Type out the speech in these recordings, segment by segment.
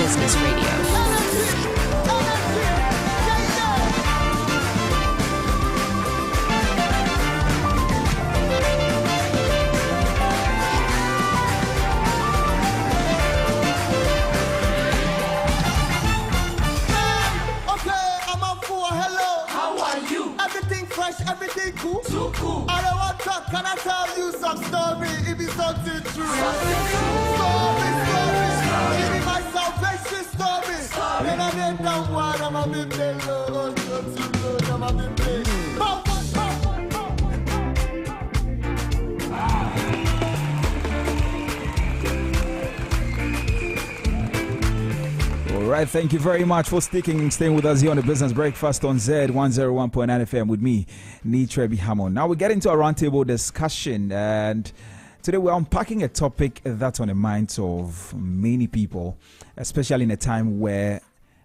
Business Radio. Everything cool? So cool. I don't want to talk. Can I tell you some story? If it's something true. Story. Give me my salvation story. When I get down one, I'm a bit below. I'm a bit below. All right, thank you very much for staying with us here on the Business Breakfast on Zed 101.9 FM with me, Trebi Hammond. Now we get into a roundtable discussion, and today we're unpacking a topic that's on the minds of many people, especially in a time where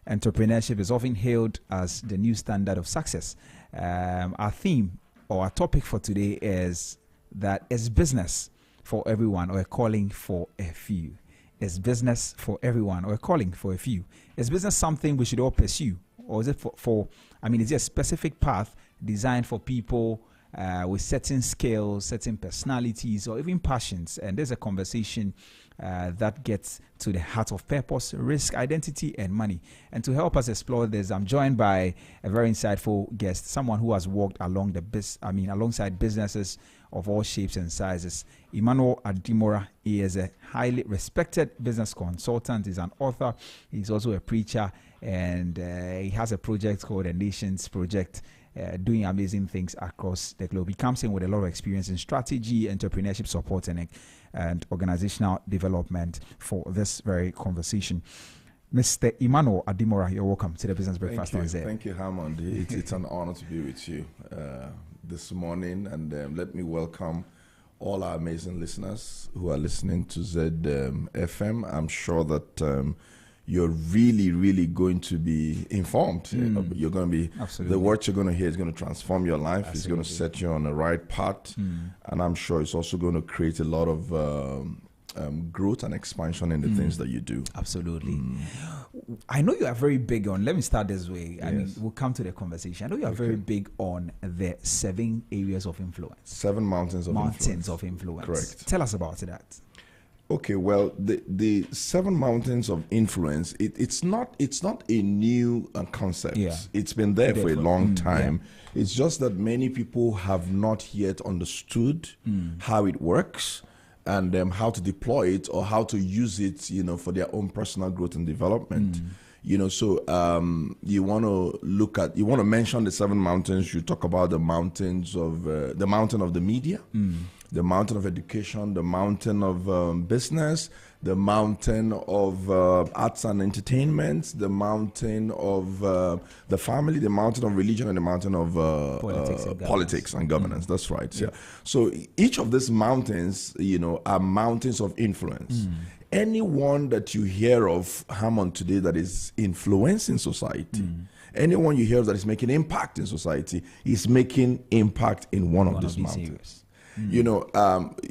entrepreneurship is often hailed as the new standard of success. Our theme or our topic for today is that it's business for everyone or a calling for a few. Is business for everyone or a calling for a few? Is business something we should all pursue? Or is it is it a specific path designed for people with certain skills, certain personalities, or even passions? And there's a conversation that gets to the heart of purpose, risk, identity, and money. And to help us explore this, I'm joined by a very insightful guest, someone who has worked alongside businesses of all shapes and sizes. Emmanuel Adimora is a highly respected business consultant. He's an author. He's also a preacher, and he has a project called the Nations Project, doing amazing things across the globe. He comes in with a lot of experience in strategy, entrepreneurship support, and organizational development for this very conversation. Mr. Emmanuel Adimora, you're welcome to the Business Breakfast on Zed. Thank you, Hammond. It's an honor to be with you this morning, and let me welcome all our amazing listeners who are listening to Zed FM. I'm sure that you're really going to be informed. You're going to be, absolutely, the words you're going to hear is going to transform your life. Absolutely. It's going to set you on the right path, and I'm sure it's also going to create a lot of growth and expansion in the things that you do. Absolutely. I know you are very big on, let me start this way. Yes. I mean, we'll come to the conversation. I know you are very big on the 7 areas of influence. 7 mountains of influence. Correct. Tell us about that. Okay, well, the 7 mountains of influence, it's not a new concept. Yeah. It's been there for a long time. Yeah. It's just that many people have not yet understood how it works, and how to deploy it or how to use it, for their own personal growth and development. So you want to mention the 7 mountains. You talk about the mountains of the mountain of the media, the mountain of education, the mountain of business, the mountain of arts and entertainment, the mountain of the family, the mountain of religion, and the mountain of politics and governance. That's right. Yeah. So each of these mountains, are mountains of influence. Anyone that you hear of, Hammond, today that is influencing society, anyone you hear of that is making impact in society is making impact in one of these mountains. Areas.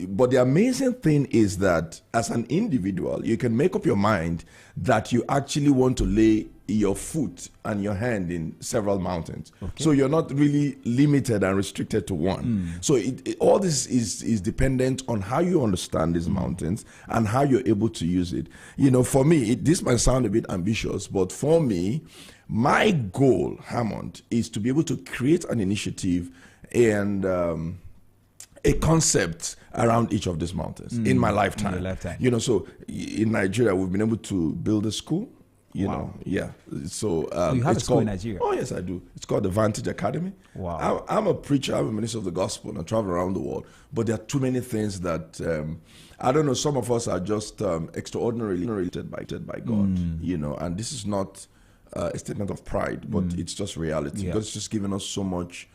But the amazing thing is that as an individual, you can make up your mind that you actually want to lay your foot and your hand in several mountains. Okay. So you're not really limited and restricted to one. So all this is dependent on how you understand these mountains and how you're able to use it. For me, this might sound a bit ambitious, but for me, my goal, Hammond, is to be able to create an initiative and a concept around each of these mountains in my lifetime. In your lifetime. So in Nigeria, we've been able to build a school. Yeah. So you have a school in Nigeria? Oh yes, I do. It's called the Vantage Academy. Wow. I'm a preacher. I'm a minister of the gospel, and I travel around the world. But there are too many things that I don't know. Some of us are just extraordinarily related by God. And this is not a statement of pride, but it's just reality. Yeah. God's just given us so much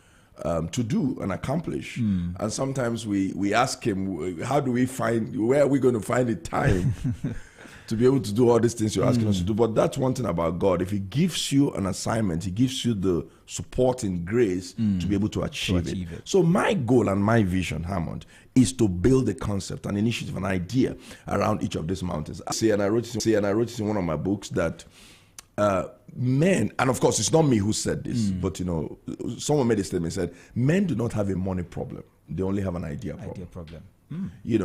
to do and accomplish. And sometimes we ask him, where are we going to find the time to be able to do all these things you're asking us to do. But that's one thing about God. If He gives you an assignment, He gives you the support and grace to be able to achieve it. So my goal and my vision, Hammond, is to build a concept, an initiative, an idea around each of these mountains. And I wrote it in one of my books that men, and of course it's not me who said this, but someone made a statement, said men do not have a money problem, they only have an idea problem.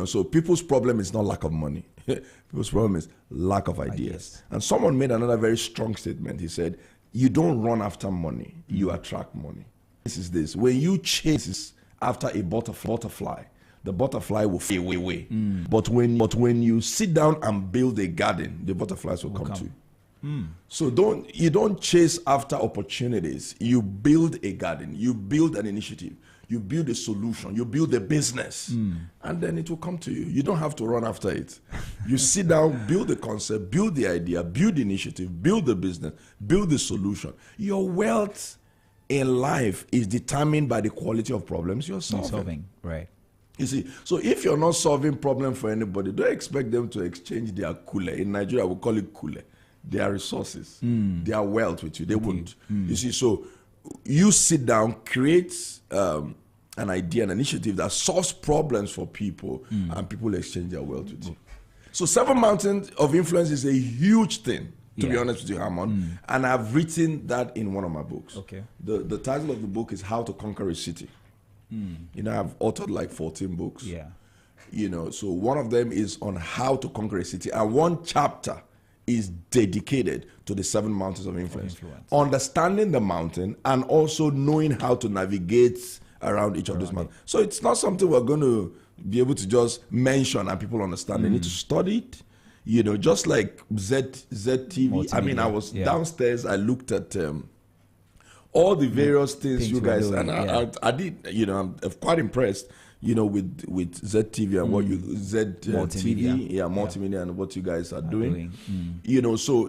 So people's problem is not lack of money. People's problem is lack of ideas. And someone made another very strong statement. He said, you don't run after money, you attract money. This is this. When you chase after a butterfly, the butterfly will fly away. But when you sit down and build a garden, the butterflies will come to you. So you don't chase after opportunities. You build a garden, you build an initiative, you build a solution, you build a business, and then it will come to you. You don't have to run after it. You sit down, build the concept, build the idea, build the initiative, build the business, build the solution. Your wealth in life is determined by the quality of problems you're solving. Right. You see, so if you're not solving problem for anybody, don't expect them to exchange their kule. In Nigeria, we call it kule. Their resources, their wealth with you. They won't. You see, so you sit down, create an idea, an initiative that solves problems for people, and people exchange their wealth with you. So 7 Mountains of Influence is a huge thing, to be honest with you, Harmon. And I've written that in one of my books. Okay. The title of the book is How to Conquer a City. I've authored like 14 books. Yeah. So one of them is on how to conquer a city, and one chapter is dedicated to the 7 mountains of influence. Understanding the mountain and also knowing how to navigate around each of those mountains. So it's not something we're going to be able to just mention and people understand. They need to study it. Just like Zed TV. I mean, I was downstairs, I looked at all the various things you guys, doing, and I did, I'm quite impressed, with ZTV and what you multimedia. TV, multimedia, and what you guys are doing. So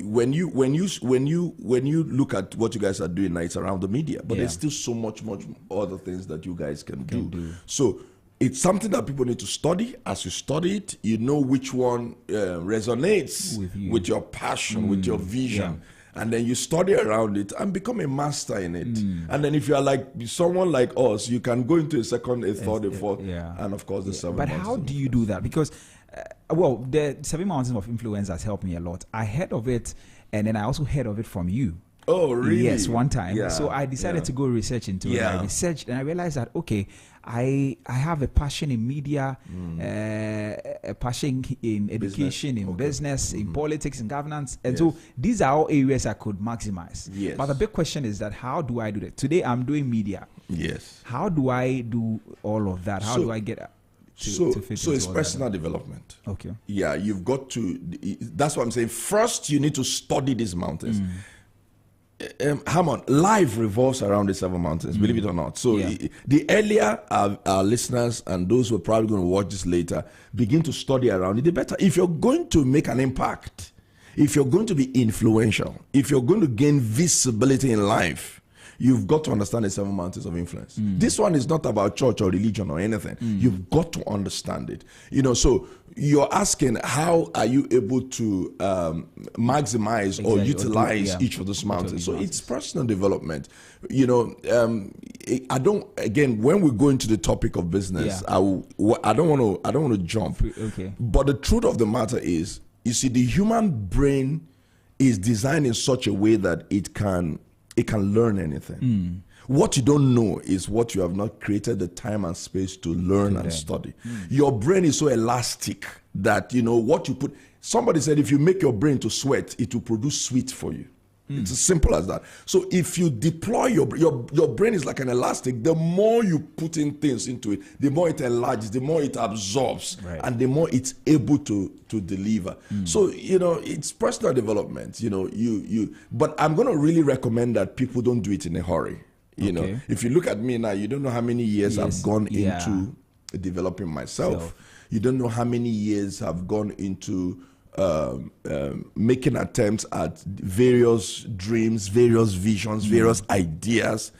when you look at what you guys are doing now, it's around the media, but there's still so much other things that you guys can do. So it's something that people need to study. As you study it, you know which one resonates with your passion, with your vision. And then you study around it and become a master in it. And then if you are like someone like us, you can go into a second, a third, a fourth, and of course the 7 But mountains. how do you do that? Because, the 7 Mountains of Influence has helped me a lot. I heard of it, and then I also heard of it from you. Oh, really? Yes, one time. Yeah, so I decided to go research into it. I researched and I realized that, okay, I have a passion in media, a passion in education, in business, in politics, in governance. And so these are all areas I could maximize. Yes. But the big question is that how do I do that? Today I'm doing media. Yes. How do I do all of that? How do I get to fit So it's all personal that? development. Okay. Yeah, you've got to, that's what I'm saying. First, you need to study these mountains. Hammond, life revolves around the 7 mountains, believe it or not. So the earlier our listeners and those who are probably going to watch this later begin to study around it, the better. If you're going to make an impact, if you're going to be influential, if you're going to gain visibility in life, you've got to understand the 7 mountains of influence. This one is not about church or religion or anything. You've got to understand it. So you're asking, how are you able to maximize or utilize each of those mountains? So it's personal development. I don't. Again, when we go into the topic of business, I don't want to jump. Okay. But the truth of the matter is, you see, the human brain is designed in such a way that it can learn anything. What you don't know is what you have not created the time and space to learn and study. Your brain is so elastic that, what you put... Somebody said if you make your brain to sweat, it will produce sweat for you. It's as simple as that. So if you deploy your brain is like an elastic. The more you put in things into it, the more it enlarges, the more it absorbs, and the more it's able to deliver. So it's personal development. But I'm going to really recommend that people don't do it in a hurry. If you look at me now, you don't know how many years I've gone into developing myself. You don't know how many years I've gone into making attempts at various dreams, various visions, various ideas.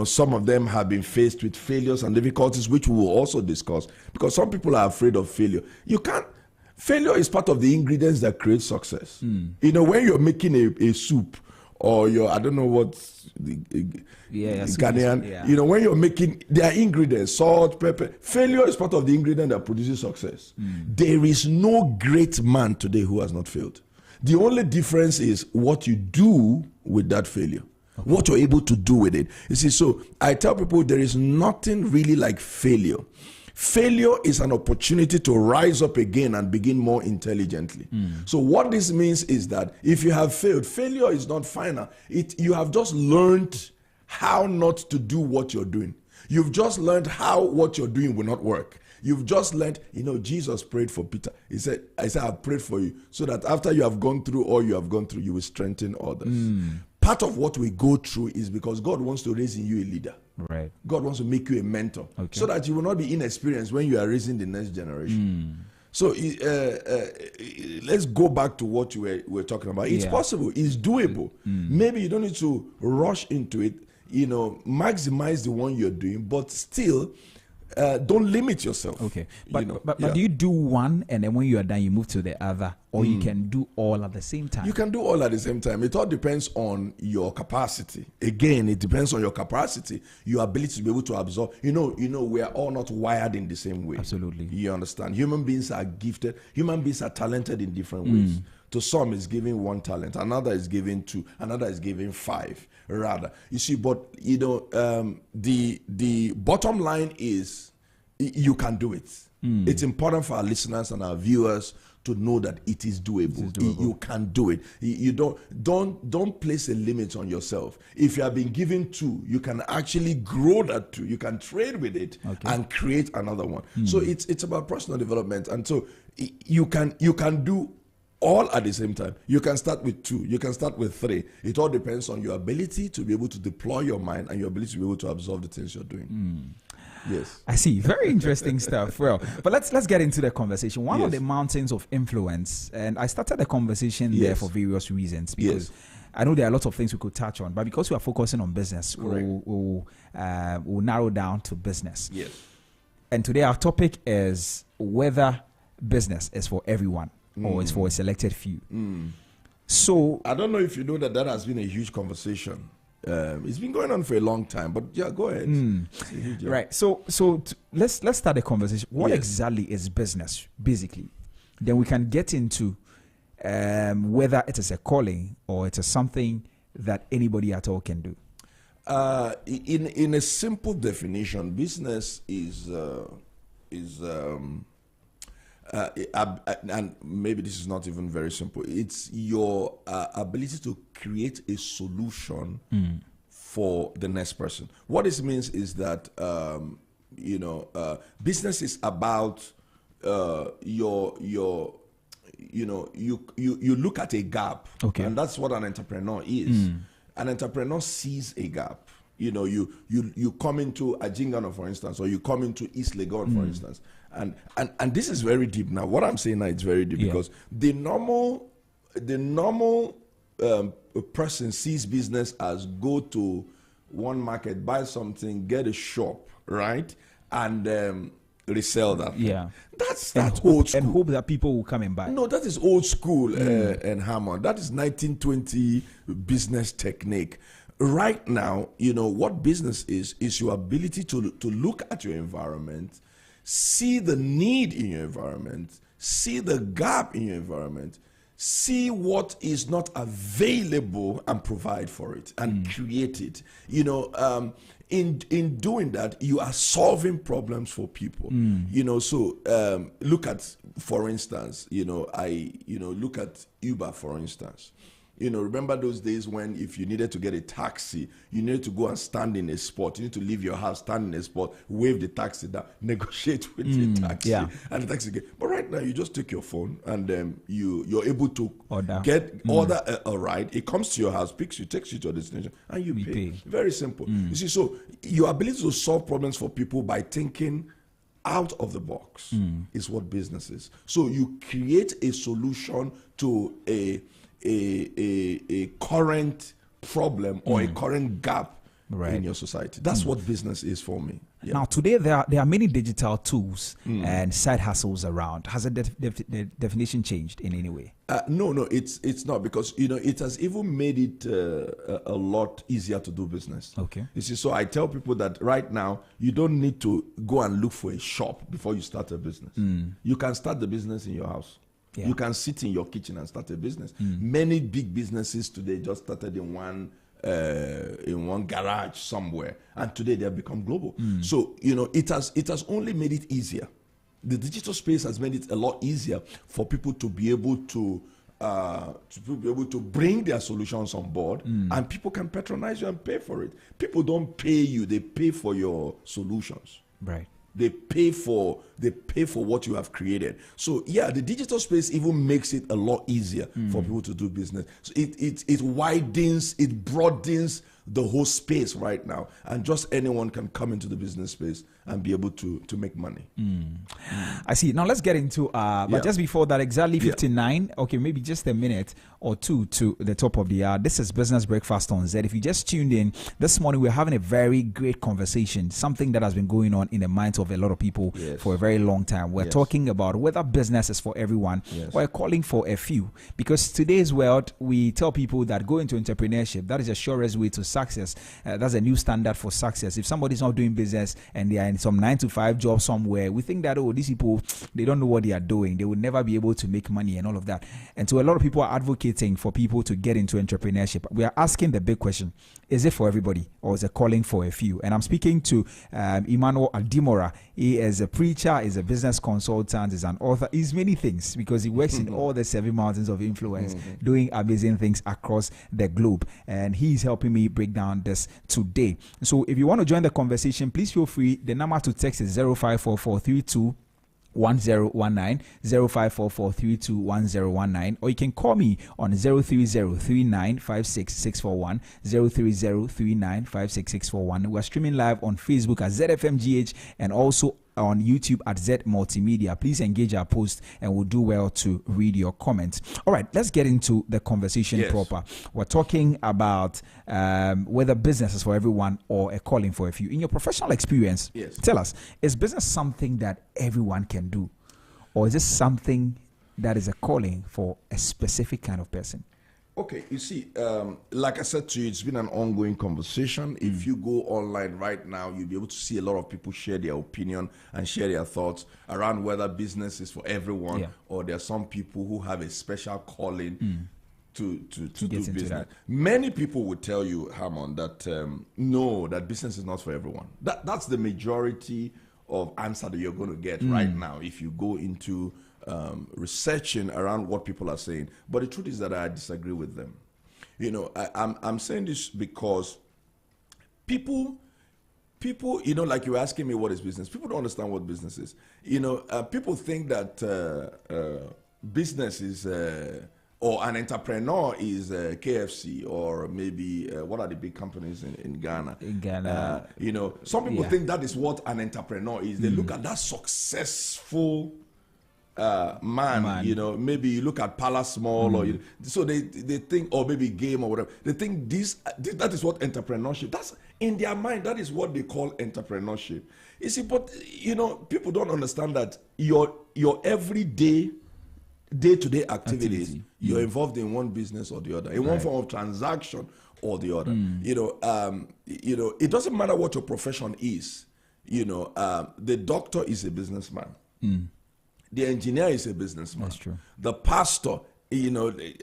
Some of them have been faced with failures and difficulties, which we will also discuss, because some people are afraid of failure. Failure is part of the ingredients that create success. You know, when you're making a soup, or your, I don't know what, Ghanaian, you know, when you're making their ingredients, salt, pepper, failure is part of the ingredient that produces success. There is no great man today who has not failed. The only difference is what you do with that failure, what you're able to do with it. You see, so I tell people there is nothing really like failure. Failure is an opportunity to rise up again and begin more intelligently. So what this means is that if you have failed, failure is not final. You have just learned how not to do what you're doing. You've just learned how what you're doing will not work. You've just learned, you know, Jesus prayed for Peter. He said, I've prayed for you so that after you have gone through all you have gone through, you will strengthen others. Part of what we go through is because God wants to raise in you a leader. Right. God wants to make you a mentor so that you will not be inexperienced when you are raising the next generation. So let's go back to what you were talking about. It's possible. It's doable. Maybe you don't need to rush into it. You know, maximize the one you're doing, but still don't limit yourself. Okay. But do you do one and then when you are done, you move to the other? Or you can do all at the same time? You can do all at the same time. It all depends on your capacity. Again, it depends on your capacity, your ability to be able to absorb. You know, we are all not wired in the same way. Absolutely. You understand? Human beings are gifted. Human beings are talented in different ways. To some is giving 1 talent, another is giving 2, another is giving 5. Rather, you see, but you know, the bottom line is you can do it. It's important for our listeners and our viewers to know that it is doable. You can do it. You don't place a limit on yourself. If you have been given 2, you can actually grow that 2. You can trade with it and create another one. So it's about personal development, and so you can do all at the same time. You can start with 2. You can start with 3. It all depends on your ability to be able to deploy your mind and your ability to be able to absorb the things you're doing. Yes, I see. Very interesting stuff. Well, but let's get into the conversation. One of the mountains of influence, and I started the conversation there for various reasons because I know there are lots of things we could touch on, but because we are focusing on business, we'll narrow down to business. Yes. And today our topic is whether business is for everyone or is for a selected few. So I don't know if you know that has been a huge conversation. It's been going on for a long time, but yeah, go ahead. Right. So let's start the conversation. What exactly is business, basically? Then we can get into whether it is a calling or it is something that anybody at all can do. In a simple definition, business is and maybe this is not even very simple. It's your ability to create a solution for the next person. What this means is that business is about you look at a gap, and that's what an entrepreneur is. An entrepreneur sees a gap. You know, you come into Ajingano, for instance, or you come into East Legon, for instance, and this is very deep. Now, what I'm saying now is very deep because the normal person sees business as go to one market, buy something, get a shop, right, and resell that. Yeah, that's old school. And hope that people will come and buy. No, that is old school and hammer. That is 1920 business technique. Right now, you know, what business is your ability to look at your environment, see the need in your environment, see the gap in your environment, see what is not available and provide for it and create it. You know, in doing that, you are solving problems for people. You know, so look at, for instance, look at Uber, for instance. You know, remember those days when if you needed to get a taxi, you needed to go and stand in a spot. You need to leave your house, stand in a spot, wave the taxi down, negotiate with the taxi, and the taxi get. But right now, you just take your phone and you're able to order a ride. It comes to your house, picks you, takes you to a destination, and you pay. Very simple. You see, so your ability to solve problems for people by thinking out of the box is what business is. So you create a solution to a current problem or a current gap in your society. That's what business is for me. Yeah. Now, today there are many digital tools and side hustles around. Has the definition changed in any way? No, it's not, because it has even made it a lot easier to do business. Okay. You see, so I tell people that right now you don't need to go and look for a shop before you start a business. You can start the business in your house. Yeah. You can sit in your kitchen and start a business. Many big businesses today just started in one garage somewhere, and today they have become global. So it has only made it easier. The digital space has made it a lot easier for people to be able to bring their solutions on board, and people can patronize you and pay for it. People don't pay you; they pay for your solutions. Right. They pay for what you have created. So yeah, the digital space even makes it a lot easier for people to do business. So it widens, it broadens the whole space right now, and just anyone can come into the business space and be able to make money. I see. Now let's get into but just before that, exactly 59, okay, maybe just a minute or two to the top of the hour. This is Business Brekafast On Zed. If you just tuned in this morning, we're having a very great conversation, something that has been going on in the minds of a lot of people for a very long time. We're talking about whether business is for everyone or calling for a few, because today's world, we tell people that go into entrepreneurship, that is the surest way to success. That's a new standard for success. If somebody's not doing business and they are in some 9-to-5 job somewhere, we think that, oh, these people, they don't know what they are doing, they will never be able to make money and all of that. And so a lot of people are advocating for people to get into entrepreneurship. We are asking the big question: is it for everybody, or is it calling for a few? And I'm speaking to Emmanuel Adimora. He is a preacher, is a business consultant, is an author, he's many things, because he works in all the 7 mountains of influence, doing amazing things across the globe. And he's helping me break down this today. So if you want to join the conversation, please feel free. The number to text is 054432 1019, 0544321019, or you can call me on 03039566641, 03039566641. We're streaming live on Facebook at ZFMGH and also on YouTube at Z Multimedia. Please engage our post and we'll do well to read your comments. All right, let's get into the conversation proper. We're talking about whether business is for everyone or a calling for a few. In your professional experience, tell us, is business something that everyone can do, or is this something that is a calling for a specific kind of person? Okay, you see, like I said to you, it's been an ongoing conversation. If you go online right now, you'll be able to see a lot of people share their opinion and share their thoughts around whether business is for everyone or there are some people who have a special calling to do business. Many people would tell you, Hammond, that no, that business is not for everyone. That's the majority of answer that you're going to get right now if you go into researching around what people are saying. But the truth is that I disagree with them. I'm saying this because people, like you were asking me what is business. People don't understand what business is. People think that business is or an entrepreneur is KFC, or maybe what are the big companies in Ghana? In Ghana, some people think that is what an entrepreneur is. They look at that successful man, maybe you look at Palace Mall, or so they think, or maybe Game or whatever. They think that is what entrepreneurship. That's in their mind. That is what they call entrepreneurship. You see, but people don't understand that your everyday, day-to-day activities, you're involved in one business or the other, in one form of transaction or the other. It doesn't matter what your profession is. The doctor is a businessman. The engineer is a businessman. That's true. The pastor, and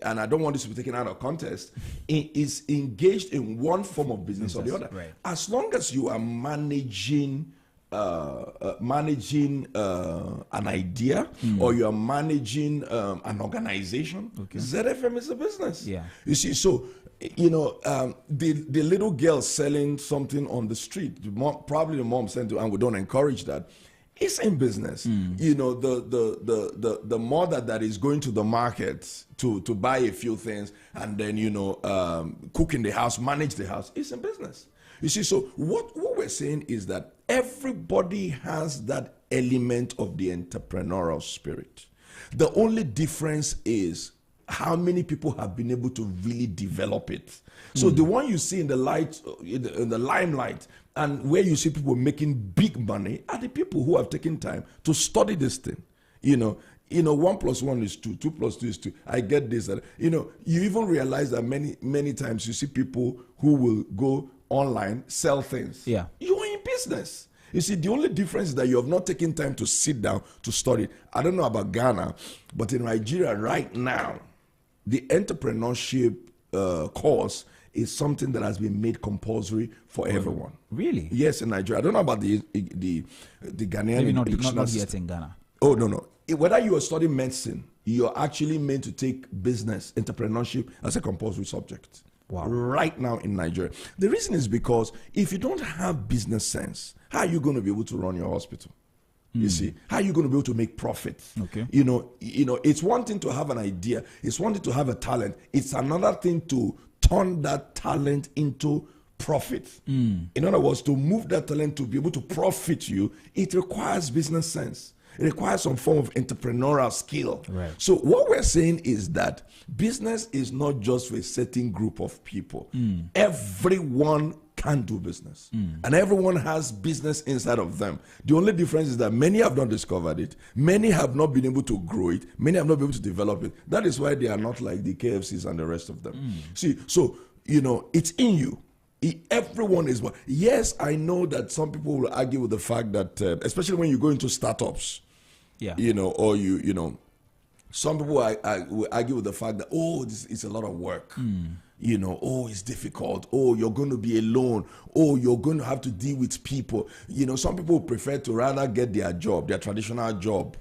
I don't want this to be taken out of context, is engaged in one form of business or the other. Right. As long as you are managing an idea or you are managing an organization, ZFM is a business. Yeah. You see, so the little girl selling something on the street, probably the mom sent to, and we don't encourage that. It's in business. The mother that is going to the market to buy a few things and then cook in the house, manage the house, it's in business. You see, so what we're saying is that everybody has that element of the entrepreneurial spirit. The only difference is how many people have been able to really develop it. So the one you see in the light, in the limelight, and where you see people making big money are the people who have taken time to study this thing. 1 plus 1 is 2, 2 plus 2 is 2. I get this. You even realize that many times you see people who will go online, sell things. Yeah. You are in business. You see, the only difference is that you have not taken time to sit down to study. I don't know about Ghana, but in Nigeria right now, the entrepreneurship course is something that has been made compulsory for everyone. Really? Yes, in Nigeria. I don't know about the Ghanaian Maybe not educational yet system. in Ghana. Oh, no. Whether you are studying medicine, you're actually meant to take business, entrepreneurship as a compulsory subject. Wow. Right now in Nigeria. The reason is because if you don't have business sense, how are you going to be able to run your hospital? You see, how are you going to be able to make profit? Okay. It's one thing to have an idea. It's one thing to have a talent. It's another thing to turn that talent into profit. In other words, to move that talent to be able to profit you, it requires business sense. It requires some form of entrepreneurial skill. Right. So what we're saying is that business is not just for a certain group of people. Everyone can do business. And everyone has business inside of them. The only difference is that many have not discovered it. Many have not been able to grow it. Many have not been able to develop it. That is why they are not like the KFCs and the rest of them. See, so, it's in you. Everyone is one. Yes, I know that some people will argue with the fact that, especially when you go into startups, Yeah. some people will argue with the fact that, this is a lot of work. It's difficult. You're going to be alone. You're going to have to deal with people. Some people prefer to rather get their job, their traditional job,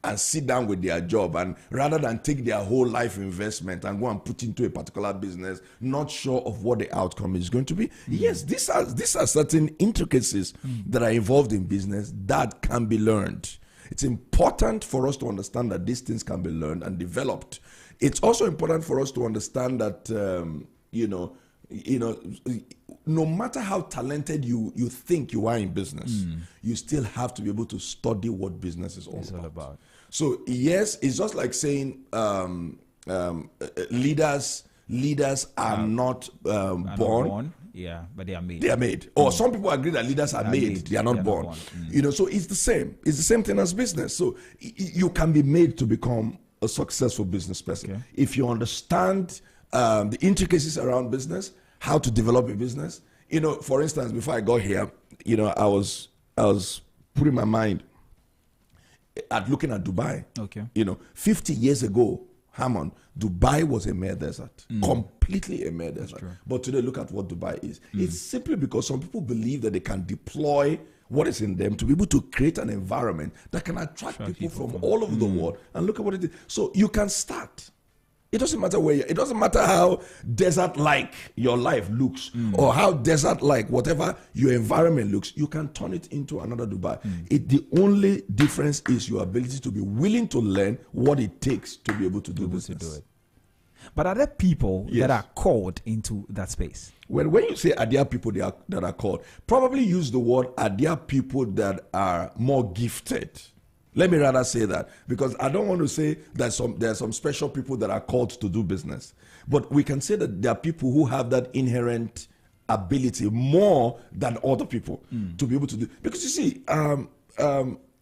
and sit down with their job, and rather than take their whole life investment and go and put into a particular business, not sure of what the outcome is going to be. Yes, these are certain intricacies that are involved in business that can be learned. It's important for us to understand that these things can be learned and developed. It's also important for us to understand that no matter how talented you think you are in business, you still have to be able to study what business is all about. So yes, it's just like saying leaders are not born. Yeah, but they are made. They are made. Or some people agree that leaders are made. They are not born. So it's the same. It's the same thing as business. So you can be made to become a successful business person if you understand the intricacies around business, how to develop a business. For instance, before I got here, I was putting my mind at looking at Dubai. Okay. 50 years ago, Hammond, Dubai was a mere desert, completely a mere desert. But today, look at what Dubai is. It's simply because some people believe that they can deploy what is in them to be able to create an environment that can attract people from all over the world. And look at what it is. So you can start. It doesn't matter where it doesn't matter how desert-like your life looks or how desert-like whatever your environment looks, you can turn it into another Dubai. The only difference is your ability to be willing to learn what it takes to be able to do business. But are there people that are called into that space? Well, when you say are there people that are called, probably use the word are there people that are more gifted. Let me rather say that, because I don't want to say that there are some special people that are called to do business. But we can say that there are people who have that inherent ability more than other people to be able to do. Because you see, and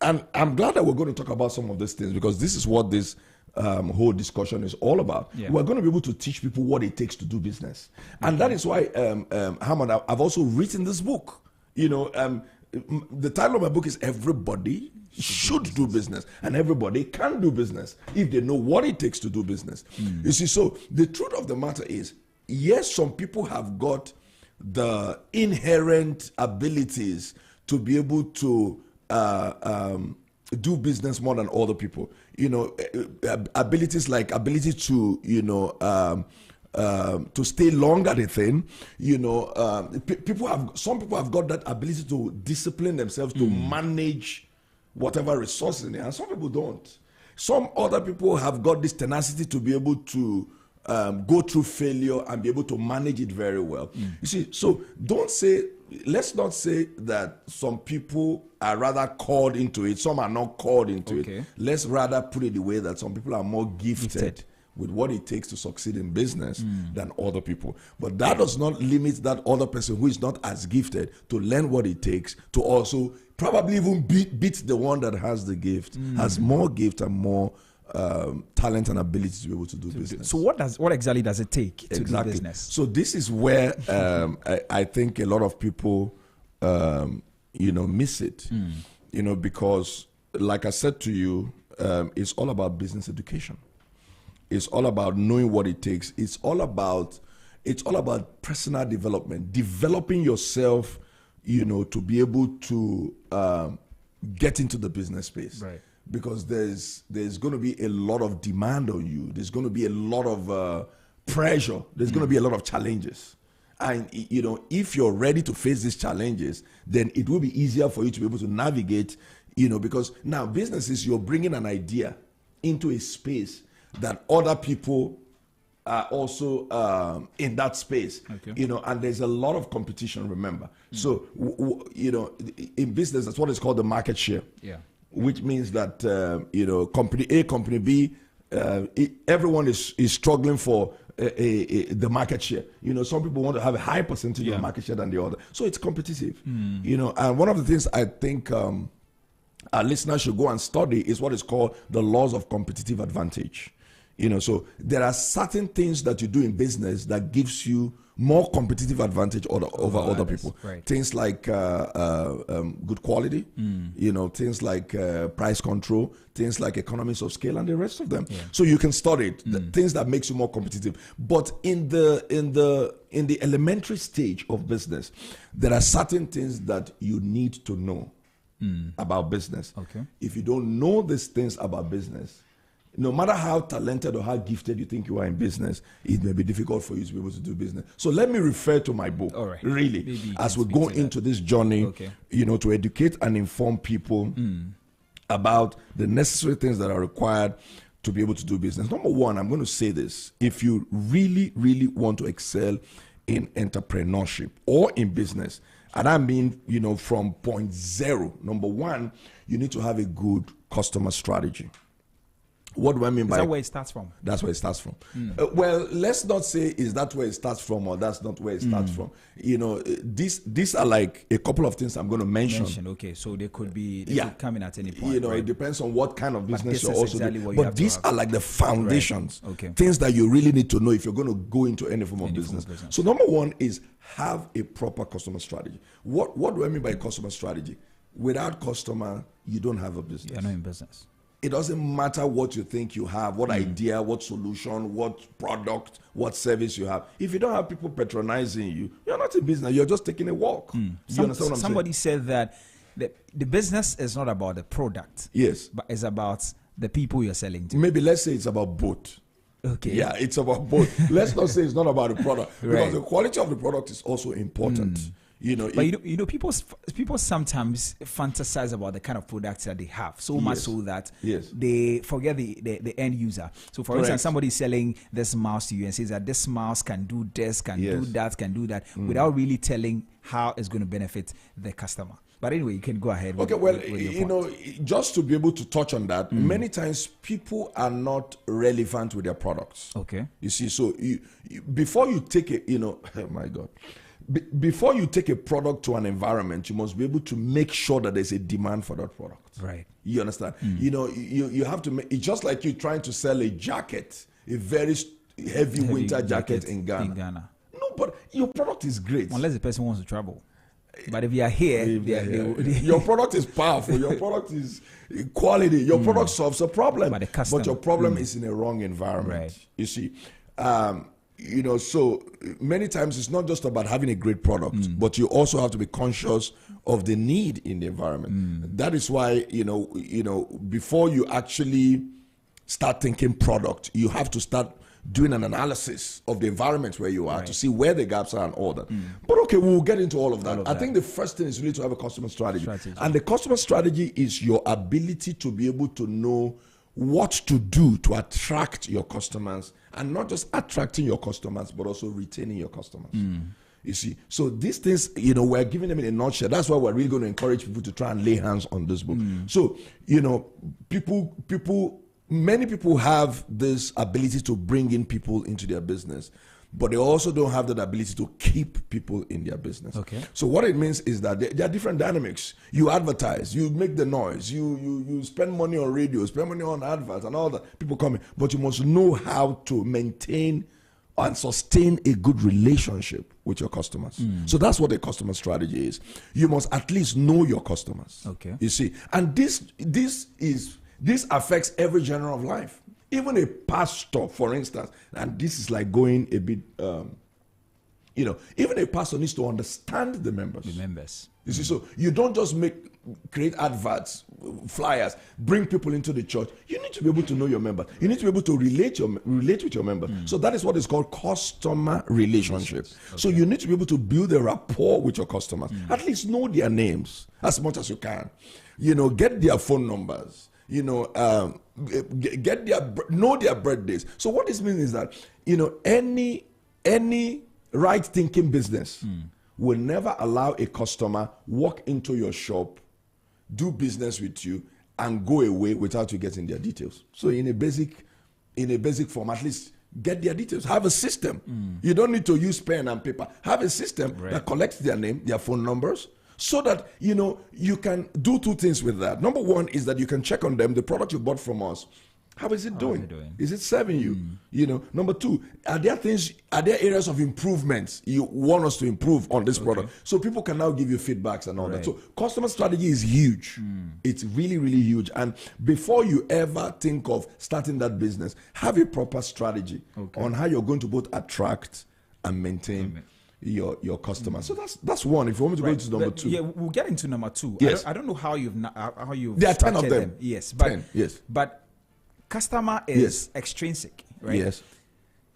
I'm glad that we're going to talk about some of these things, because this is what this whole discussion is all about. We're going to be able to teach people what it takes to do business. And that is why, Hammond, I've also written this book. The title of my book is Everybody Should Do Business, and everybody can do business if they know what it takes to do business. You see, so the truth of the matter is, yes, some people have got the inherent abilities to be able to do business more than other people. Abilities like ability to to stay long at a thing. Some people have got that ability to discipline themselves to manage whatever resources in there, and some people don't. Some other people have got this tenacity to be able to go through failure and be able to manage it very well. You see, so let's not say that some people are rather called into it, some are not called into it. Let's rather put it the way that some people are more gifted with what it takes to succeed in business than other people. But that does not limit that other person who is not as gifted to learn what it takes to also probably even beat the one that has the gift, has more gift and more talent and ability to be able to do business. So what exactly does it take to do business? So this is where I think a lot of people miss it. Because like I said to you, it's all about business education. It's all about knowing what it takes. It's all about personal development, developing yourself, to be able to get into the business space. Right. Because there's going to be a lot of demand on you. There's going to be a lot of pressure. There's going to be a lot of challenges. And, if you're ready to face these challenges, then it will be easier for you to be able to navigate, because now businesses, you're bringing an idea into a space that other people are also in that space, and there's a lot of competition, remember. So, in business, that's what is called the market share. Yeah. Which means that, company A, company B, everyone is struggling for the market share. Some people want to have a high percentage of market share than the other. So it's competitive. And one of the things I think our listeners should go and study is what is called the laws of competitive advantage. So there are certain things that you do in business that gives you more competitive advantage over other people. Right. Things like good quality, things like price control, things like economies of scale, and the rest of them. Yeah. So you can study it, the things that makes you more competitive. But in the elementary stage of business, there are certain things that you need to know about business. Okay. If you don't know these things about business, no matter how talented or how gifted you think you are in business, it may be difficult for you to be able to do business. So let me refer to my book, really, as we go into this journey, to educate and inform people about the necessary things that are required to be able to do business. Number one, I'm going to say this. If you really, really want to excel in entrepreneurship or in business, and I mean, from point zero, number one, you need to have a good customer strategy. What do I mean by... Is that where it starts from? That's where it starts from. Well, let's not say is that where it starts from or that's not where it starts from. These are like a couple of things I'm going to mention. Okay, so they could come in at any point. It depends on what kind of business you're also exactly doing. But these are like the foundations, things that you really need to know if you're going to go into any form of business. So number one is have a proper customer strategy. What do I mean by customer strategy? Without customer, you don't have a business. You're not in business. It doesn't matter what you think you have, what idea, what solution, what product, what service you have. If you don't have people patronizing you, you're not in business. You're just taking a walk. You understand what I'm saying? Somebody said that the business is not about the product. Yes. But it's about the people you're selling to. Maybe let's say it's about both. Okay. Yeah, it's about both. Let's not say it's not about the product. Because the quality of the product is also important. But people sometimes fantasize about the kind of products that they have so much so that they forget the end user. So for instance, somebody selling this mouse to you and says that this mouse can do this, can do that, without really telling how it's going to benefit the customer. But anyway, you can go ahead. Okay, just to be able to touch on that, many times people are not relevant with their products. Okay. You see, so before you take it, oh my God. Before you take a product to an environment, you must be able to make sure that there's a demand for that product. Right. You understand? You have to make it's just like you trying to sell a jacket, a very heavy winter jacket in Ghana. No, but your product is great. Unless the person wants to travel. But if you are here, your product is powerful. Your product is quality. Your product solves a problem. But your problem is in a wrong environment. Right. You see. So many times it's not just about having a great product, but you also have to be conscious of the need in the environment. That is why, before you actually start thinking product, you have to start doing an analysis of the environment where you are to see where the gaps are and all that. But okay, we'll get into all of that. I think the first thing is you need to have a customer strategy. And the customer strategy is your ability to be able to know what to do to attract your customers, and not just attracting your customers, but also retaining your customers. You see, so these things, we're giving them in a nutshell. That's why we're really going to encourage people to try and lay hands on this book. So, people many people have this ability to bring in people into their business, but they also don't have that ability to keep people in their business. Okay. So what it means is that there are different dynamics. You advertise, you make the noise, you spend money on radio, spend money on adverts and all that. People come in, but you must know how to maintain and sustain a good relationship with your customers. So that's what a customer strategy is. You must at least know your customers. Okay. You see, and this affects every genre of life. Even a pastor, for instance, and this is like going a bit, even a pastor needs to understand the members. The members. You see, so you don't just create adverts, flyers, bring people into the church. You need to be able to know your members. You need to be able to relate with your members. So that is what is called customer relationship. Okay. So you need to be able to build a rapport with your customers. At least know their names as much as you can. Get their phone numbers. Know their birthdays. So what this means is that any right thinking business will never allow a customer walk into your shop, do business with you, and go away without you getting their details. So in a basic form, at least get their details. Have a system. You don't need to use pen and paper. Have a system that collects their name, their phone numbers, so that you can do two things with that. Number one is that you can check on them, the product you bought from us. How is it doing? Is it serving you? Number two, are there areas of improvements you want us to improve on this product? So people can now give you feedbacks and all that. So customer strategy is huge. It's really, really huge. And before you ever think of starting that business, have a proper strategy on how you're going to both attract and maintain your customers. So that's one. If you want me to go into number two. Yeah, we'll get into number two. Yes. I don't know how you've there are 10 of them. Yes, but 10, yes. But customer is extrinsic, right? Yes.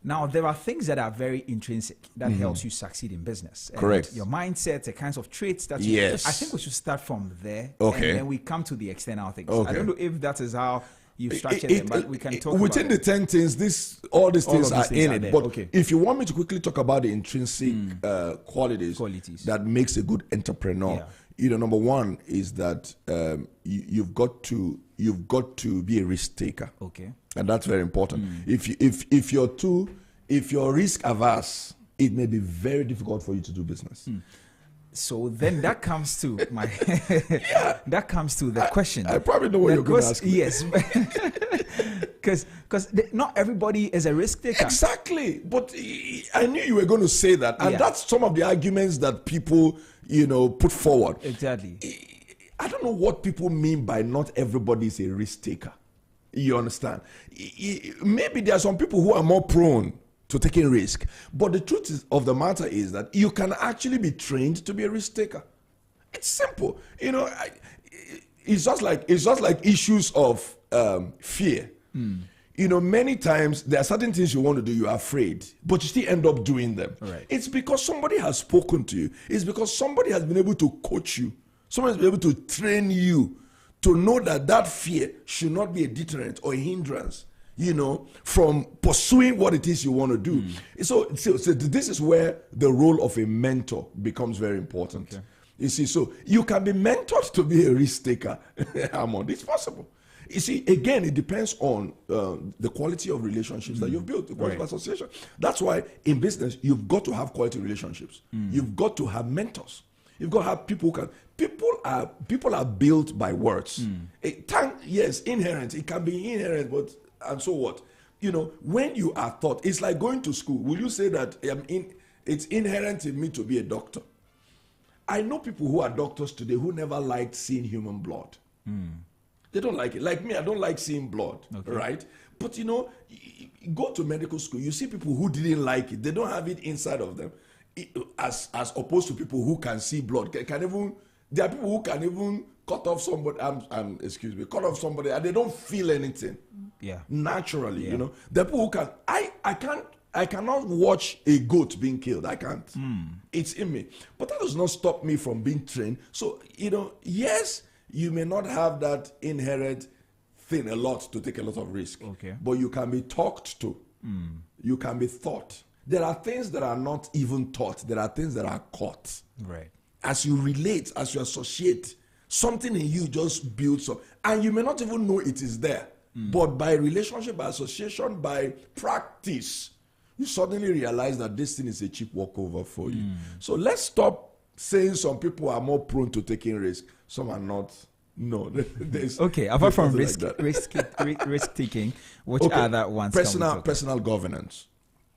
Now there are things that are very intrinsic that helps you succeed in business. And correct. Your mindset, the kinds of traits that yes. I think we should start from there. Okay. And then we come to the external things. Okay. I don't know if that is how you structured them, but we can talk within about the 10 things. All these things are in it. But okay. if you want me to quickly talk about the intrinsic qualities that makes a good entrepreneur, number one is that you've got to be a risk taker. Okay. And that's very important. If you're risk averse, it may be very difficult for you to do business. So then that comes to my that comes to the question. I probably know what you're going to ask me. Yes. Because not everybody is a risk taker. Exactly. But I knew you were going to say that. And that's some of the arguments that people, put forward. Exactly. I don't know what people mean by not everybody is a risk taker. You understand? Maybe there are some people who are more prone to taking risk. But the truth of the matter is that you can actually be trained to be a risk taker. It's simple. It's just like issues of fear. Many times there are certain things you want to do, you're afraid, but you still end up doing them. Right. It's because somebody has spoken to you. It's because somebody has been able to coach you. Someone has been able to train you to know that fear should not be a deterrent or a hindrance, from pursuing what it is you want to do. So this is where the role of a mentor becomes very important. Okay. You see, so you can be mentored to be a risk taker. It's possible. You see, again, it depends on the quality of relationships that you've built, the quality of association. That's why in business, you've got to have quality relationships. You've got to have mentors. You've got to have people who can. People are built by words. Yes, inherent. It can be inherent, but and so what? When you are taught, it's like going to school. Will you say that it's inherent in me to be a doctor? I know people who are doctors today who never liked seeing human blood. They don't like it. Like me, I don't like seeing blood, right? But go to medical school, you see people who didn't like it. They don't have it inside of them. As opposed to people who can see blood. There are people who can even cut off somebody, cut off somebody, and they don't feel anything. Yeah. Naturally, There are people who can. I cannot watch a goat being killed. I can't. It's in me. But that does not stop me from being trained. So, yes, you may not have that inherent thing a lot to take a lot of risk. Okay. But you can be talked to. You can be taught. There are things that are not even taught. There are things that are caught. Right. As you relate, as you associate, something in you just builds up. And you may not even know it is there But by relationship, by association, by practice, you suddenly realize that this thing is a cheap walkover for you. So let's stop saying some people are more prone to taking risk. Some are not. No. Okay, apart from risk taking, which other ones? Personal governance.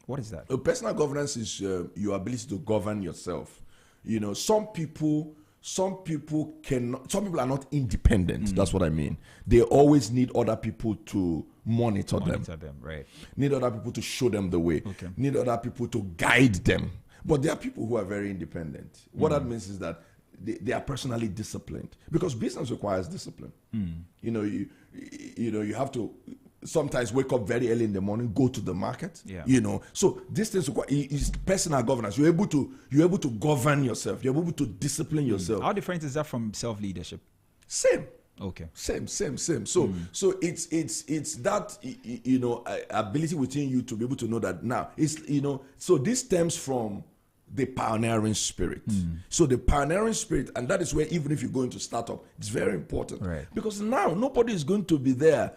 What is that? Personal governance is your ability to govern yourself. You know, some people are not independent. That's what I mean. They always need other people to monitor them, right? Need other people to show them the way. Okay. Need other people to guide them. But there are people who are very independent. What that means is that they are personally disciplined, because business requires discipline. You know, you have to sometimes wake up very early in the morning, go to the market. You know, so this thing is personal governance. You're able to govern yourself. You're able to discipline yourself. How different is that from self-leadership? Same. Okay. Same. So it's that ability within you to be able to know that now it's so this stems from the pioneering spirit. So the pioneering spirit, and that is where even if you go into startup, it's very important, right? Because now nobody is going to be there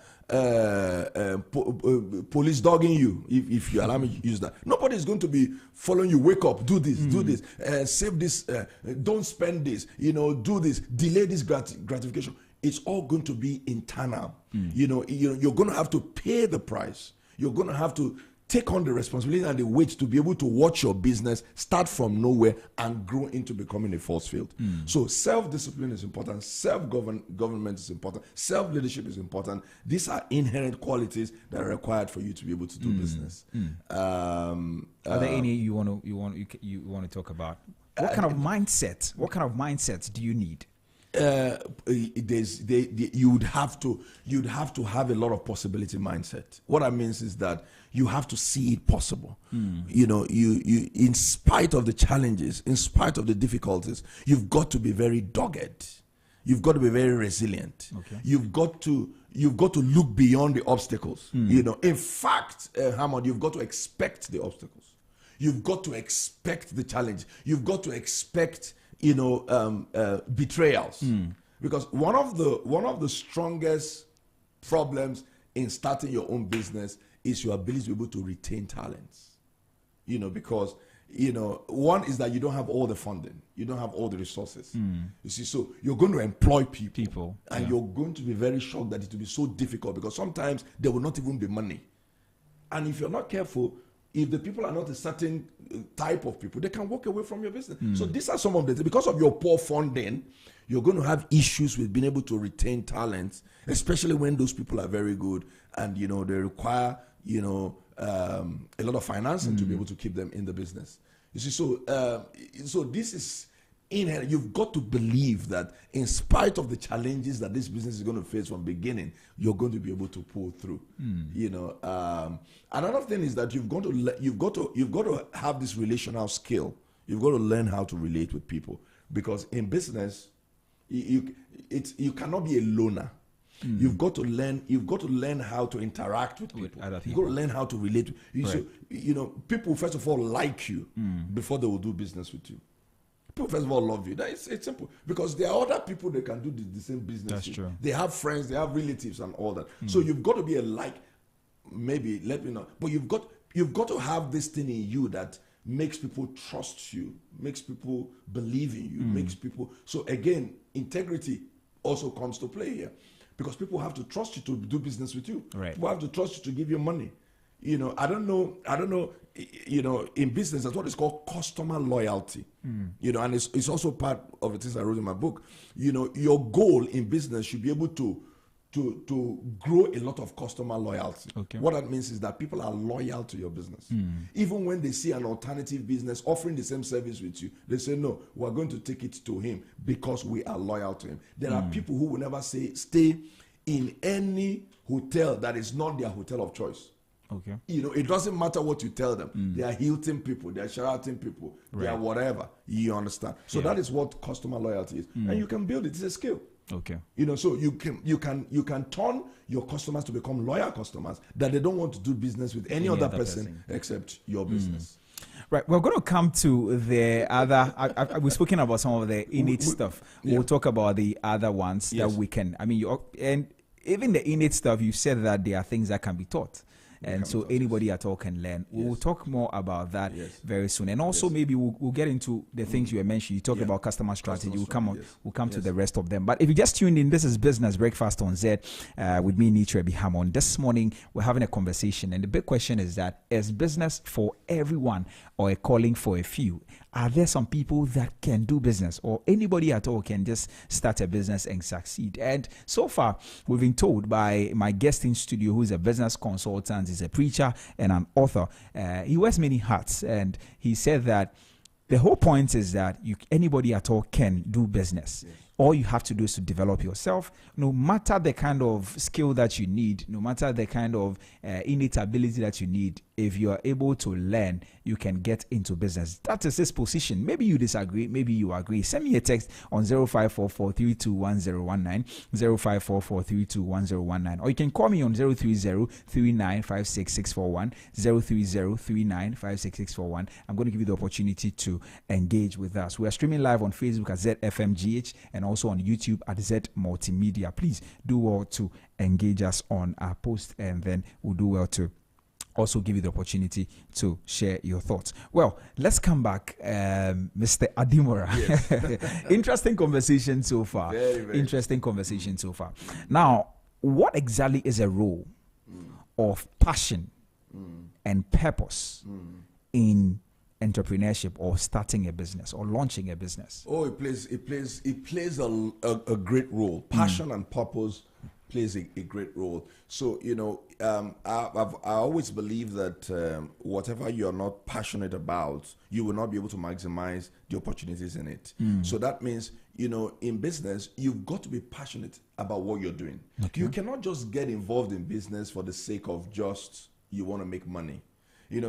police dogging you, if you allow me to use that. Nobody is going to be following you. Wake up, do this, do this, save this, don't spend this, do this, delay this gratification. It's all going to be internal. You're going to have to pay the price. You're going to have to take on the responsibility and the weight to be able to watch your business start from nowhere and grow into becoming a force field. So self-discipline is important. Self-government is important. Self-leadership is important. These are inherent qualities that are required for you to be able to do business. Are there any you want to talk about? What kind of mindset? What kind of mindset do you need? You'd have to have a lot of possibility mindset. What that means is that you have to see it possible. You in spite of the challenges, in spite of the difficulties, you've got to be very dogged. You've got to be very resilient. Okay. You've got to look beyond the obstacles. In fact, Hamad, you've got to expect the obstacles. You've got to expect the challenge. You've got to expect betrayals, because one of the strongest problems in starting your own business is your ability to be able to retain talents. Because one is that you don't have all the funding, you don't have all the resources. You see, so you're going to employ people, and you're going to be very shocked that it will be so difficult, because sometimes there will not even be money, and if you're not careful, if the people are not a certain type of people, they can walk away from your business. So these are some of the things. Because of your poor funding, you're going to have issues with being able to retain talents, especially when those people are very good and they require a lot of financing to be able to keep them in the business. You see, so this is inherent. You've got to believe that in spite of the challenges that this business is going to face from the beginning, you're going to be able to pull through. Another thing is that you've got to have this relational skill. You've got to learn how to relate with people, because in business, you cannot be a loner. You've got to learn how to interact with people. You've got to learn how to relate. So, people first of all like you before they will do business with you. People first of all love you. It's simple, because there are other people that can do the same business. That's true. They have friends, they have relatives, and all that. So you've got to be maybe let me know. But you've got to have this thing in you that makes people trust you, makes people believe in you, makes people. So again, integrity also comes to play here, because people have to trust you to do business with you. Right. People have to trust you to give you money. I don't know. In business, that's what is called customer loyalty. And it's also part of the things I wrote in my book. Your goal in business should be able to grow a lot of customer loyalty. Okay. What that means is that people are loyal to your business. Even when they see an alternative business offering the same service with you, they say, no, we're going to take it to him because we are loyal to him. There are people who will never stay in any hotel that is not their hotel of choice. Okay. It doesn't matter what you tell them. They are Hilton people, they are Sheraton people, they are whatever. You understand? So that is what customer loyalty is, and you can build it. It's a skill. Okay. So you can turn your customers to become loyal customers, that they don't want to do business with any other person except your business. Right. We're going to come to the other. We've spoken about some of the innate stuff. We'll talk about the other ones that we can. even the innate stuff, you said that there are things that can be taught. And so anybody at all can learn. We will talk more about that very soon. And also maybe we'll get into the things you were mentioning. You talked about customer strategy. We'll come to the rest of them. But if you just tuned in, this is Business Brekafast on Zed with me, Trebi Hammond. This morning, we're having a conversation. And the big question is that, is business for everyone or a calling for a few? Are there some people that can do business, or anybody at all can just start a business and succeed? And so far, we've been told by my guest in studio, who is a business consultant, is a preacher and an author. He wears many hats, and he said that the whole point is that anybody at all can do business. Yes. All you have to do is to develop yourself, no matter the kind of skill that you need, no matter the kind of innate ability that you need. If you are able to learn, you can get into business. That is his position. Maybe you disagree, maybe you agree. Send me a text on 0544321019, 0544321019, or you can call me on 030-3956-641, 030-3956-641. I'm going to give you the opportunity to engage with us. We are streaming live on Facebook at ZFMGH and also on YouTube at Z Multimedia. Please do well to engage us on our post, and then we'll do well to also give you the opportunity to share your thoughts. Well, let's come back, Mr. Adimora. Yes. Interesting conversation so far. Very interesting conversation so far. Now, what exactly is a role of passion and purpose in entrepreneurship or starting a business or launching a business? Oh, it plays a great role. Passion and purpose plays a great role. So, I always believe that whatever you're not passionate about, you will not be able to maximize the opportunities in it. So that means, in business, you've got to be passionate about what you're doing. Okay. You cannot just get involved in business for the sake of just you want to make money.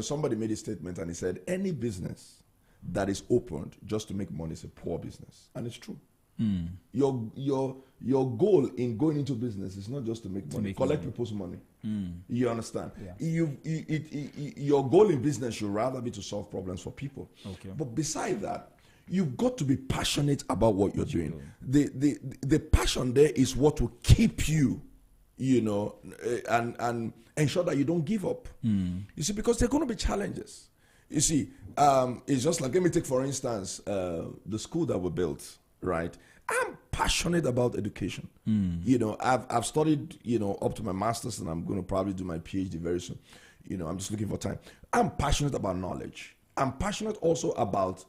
Somebody made a statement and he said, any business that is opened just to make money is a poor business. And it's true. Your goal in going into business is not just to make money, collect people's money. You understand? Yeah. Your goal in business should rather be to solve problems for people. Okay. But beside that, you've got to be passionate about what you're doing. The passion there is what will keep you, and ensure that you don't give up. You see, because there are going to be challenges. You see, it's just like, let me take, for instance, the school that we built, right? I'm passionate about education. I've studied, up to my master's, and I'm going to probably do my PhD very soon. I'm just looking for time. I'm passionate about knowledge. I'm passionate also about,